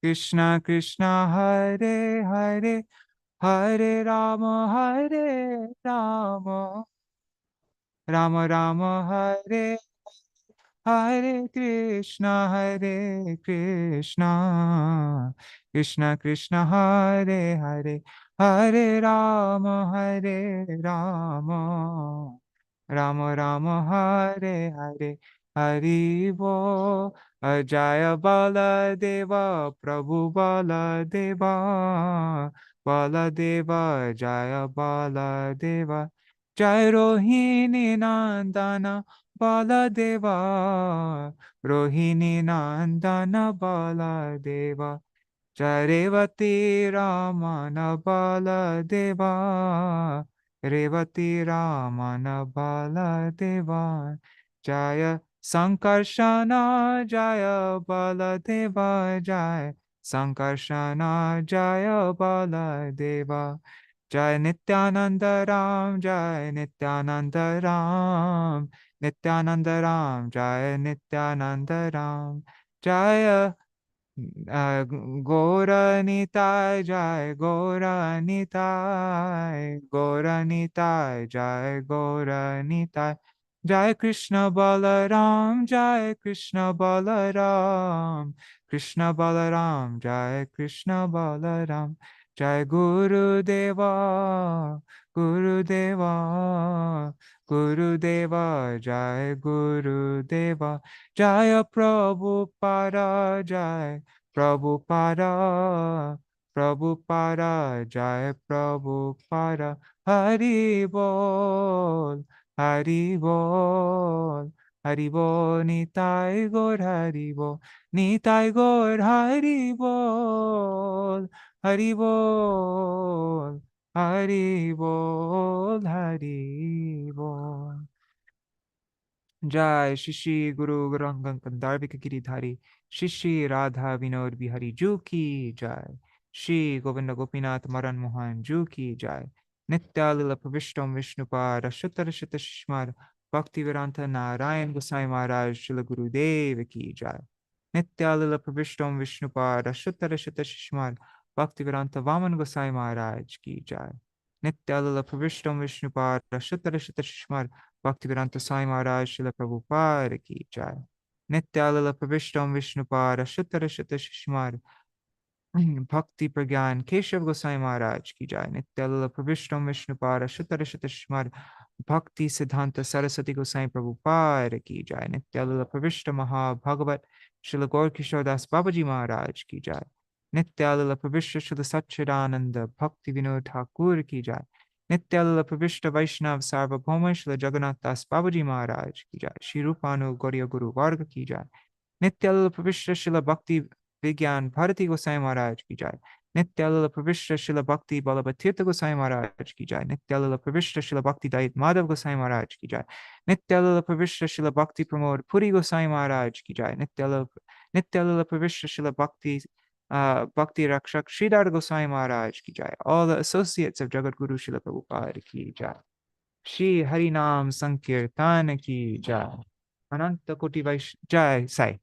Krishna Krishna, Hare Hare, Hare Rama, Rama Rama, Hare Hare Krishna, Krishna Krishna, Hare Hare, Hare Rama, Rama Rama, Hare Hare, Hari Bo. Jaya Baladeva, Prabhu Baladeva, Baladeva, Jaya Baladeva, Jai Rohini Nandana, Baladeva, Rohini Nandana, Baladeva, Jai Revati Ramana, Baladeva, Revati Ramana, Baladeva, Jaya Sankarshana, Jaya Baladeva, Jaya Sankarshana, Jaya Baladeva, Jai Nityananda Ram, Jai Nityananda Ram, Nityananda Ram, Jai Nityananda Ram, Jaya Gaura Nitai, Jai Gaura Nitai, Gaura Nitai, Jai Gaura Nitai, Jai Krishna Balaram, Jai Krishna Balaram, Krishna Balaram, Jai Krishna Balaram, Jai Guru Deva, Guru Deva, Guru Deva, Jai Guru Deva, Jaya Prabhupada, Jai Prabhupada, Prabhupada, Jai Prabhupada, Hari Bol, Hari Bol, Hari Bol, Nitai Gaur, Hari Bol, Nitai Gaur, Hari Bol, Hari Bol, Hari Bol, Hari Bol. Jai Shishi Guru Gaurangan Kandarvika Giridhari Shishi Radha Vinod Bihari Ju ki Jai Shri Govinda Gopinath Maran Mohan Ju ki Jai Nitya Lila Pravishtam Vishnupad Ashutar Shita Shishmar Bhakti Viranta Narayan Gosai Maharaj Shila Guru Dev ki Jai Nitya Lila Pravishtam Vishnupad Ashutar Shita Shishmar Bhakti Viranta Vaman Gosai Maharaj ki Jai Nitya Lila Pravishtam Vishnupad Ashutar Shita Shishmar Bhaktivedanta Sai Maharaj Srila Prabhupada ki Jai. Nitya Lila Pravishtam Vishnupad Ashuttara Shata Shishmar Bhakti Pragyan Keshav Gosai Maharaj ki Jai. Nitya Lila Pravishtam Vishnupad Ashuttara Shata Shishmar Bhakti Siddhanta Saraswati Gosai Prabhupada ki Jai. Nitya Lila Pravishta Maha Bhagavat Srila Gaur Kishore Das Babaji Maharaj ki Jai. Nitya Lila Pravishta Srila Satchidananda Bhakti Vinod Thakur ki Jai. Nitya Lila Pravishta Vaishnav Sarvabhauma Srila Jagannath Das Babaji Maharaj ki Jai. Shri Rupanu Gauriya Guru Varga ki Jai. Nitya Lila Pravishta Srila Bhakti Vigyan Bharati Gosai Maharaj ki Jai. Nitya Lila Pravishta Śrīla Bhakti Ballabha Tīrtha Gosvāmī Mahārāja ki Jai. Nitya Lila Pravishta Śrīla Bhakti Dayit Madhav Gosvāmī Mahārāja ki Jai. Nitya Lila Pravishta Śrīla Bhakti Pramod Puri Gosvāmī Mahārāja ki Jai. Nitya Lila Pravishta Śrīla Bhakti Bhakti Rakshak Sridhar Gosvāmī Mahārāja ki Jai. All the associates of Jagat Guru Śrīla Prabhupada ki Jai. Shri Hari Nam Sankirtan ki Jai. Ananta Koti Vaish Jai Sai.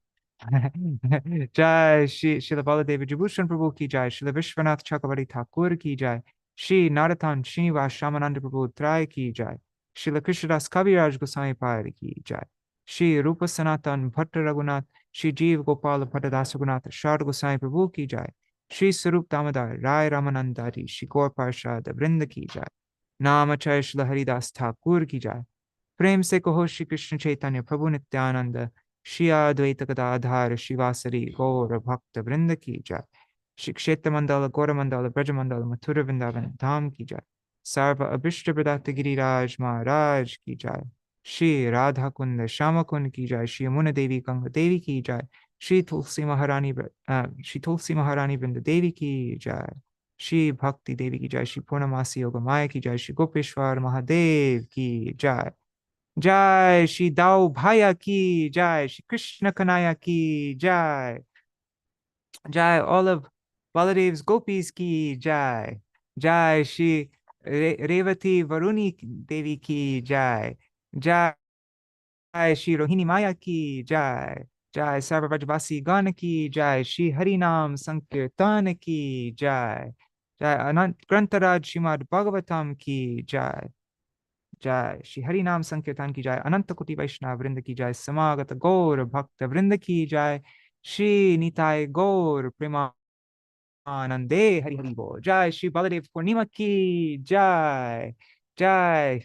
Jai Śrīla Baladeva Jabhushan Prabhu ki Jai. Śrīla Vishwanath Chakravarti Thakur ki Jai. Shri Narottam Srinivas Shamananda Prabhu Trai ki Jai. Śrīla Krishnadas Kaviraj Goswami Pari ki Jai. Shri Rupa Sanatan Bhatta Raghunath Shri Jeev Gopal Bhatta Das Raghunath Shard Goswami Prabhu ki Jai. Shri Sarup Damodar Rai Ramanandari Shri Gaur Parshad Vrinda ki Jai. Namachay Śrīla Haridas Thakur ki Jai. प्रेम से कहो श्री कृष्ण चैतन्य प्रभु नित्यानंद श्री अद्वैत गदाधर शिवासरी गौर भक्त वृंद की जय. श्री क्षेत्र मंडल गौर मंडल ब्रज मंडल मथुर वृंदावन धाम की जय. सर्व अभिष्ट प्रदात गिरिराज महाराज की जय. श्री राधा कुंड श्याम कुंड की जय. श्री यमुना देवी गंगा देवी की जय. श्री तुलसी महारानी वृंद देवी की जय. श्री भक्ति देवी की जय. श्री पूर्णमासी योग माया की जय. श्री गोपेश्वर महादेव की जय. जय श्री दाऊ भाया की जय. श्री कृष्ण कन्हैया की जय. जय all of Baladev's gopis की जय. जय श्री रेवती वरुणी देवी की जय. जय श्री रोहिणी माया की जय. जय सर्व ब्रजवासी गण की जय. श्री हरि नाम संकीर्तन की जय. जय अनंत ग्रंथराज श्रीमद् भागवतम की जय. Jai. Shri Hari Nam Sankirtan ki jai. Ananta Koti Vaishnava Vrinda ki jai. Samagata Gaur Bhakta Vrinda ki jai. Shri Nitai Gaur Premanande Hari Hari Bol. Jai. Shri Baladev Purnima ki jai. Jai.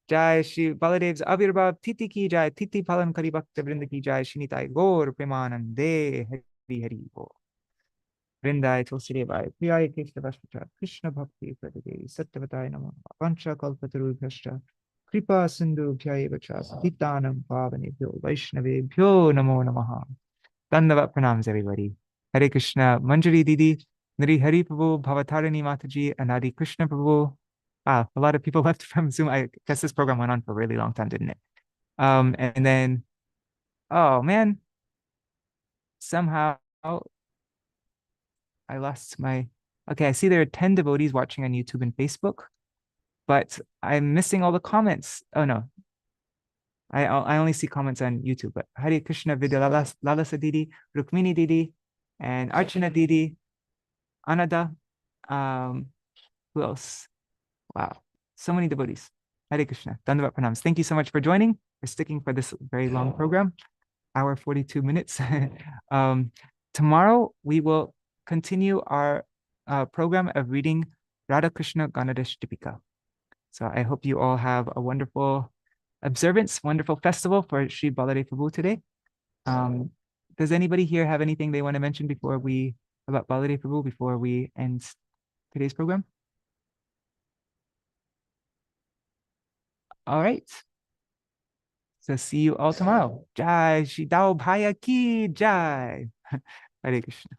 Jai. Shri Baladev's Avirbhav Titi ki jai. Titi Palan Kari Bhakta Vrinda ki jai. Shri Nitai Gaur Premanande Hari Hari Bol. Vrindai Tulsidevai, Priyai Keshavashvata, Krishna Bhakti Pradade, Satyavatai Namo, Pancha Kalpatarubhyashta, Kripa Sindhu Bhyayevacha, Satitanam Pavanebhyo, Vaishnavebhyo Namo Namaha. Dandavat pranams, everybody. Hare Krishna, Manjari Didi, Nari Hari Prabhu, Bhavatarani Mataji, and Adi Krishna Prabhu. A lot of people left from Zoom. I guess this program went on for a really long time, didn't it? And then, oh man, somehow I lost my, okay, I see there are 10 devotees watching on YouTube and Facebook, but I'm missing all the comments. Oh no, I only see comments on YouTube, but Hare Krishna Vidya Lalasa Didi, Rukmini Didi, and Archana Didi, Anada, who else? Wow, so many devotees. Hare Krishna, Dandavat Pranams. Thank you so much for joining, for sticking for this very long program, hour 42 minutes. Tomorrow we will continue our program of reading Radha Krishna Ganadash Dipika. So I hope you all have a wonderful observance, wonderful festival for Śrī Baladeva Prabhu today. Does anybody here have anything they want to mention about Baladeva Prabhu before we end today's program? All right. So see you all tomorrow. Jai Shri Dao Bhaya Ki Jai. Hare Krishna.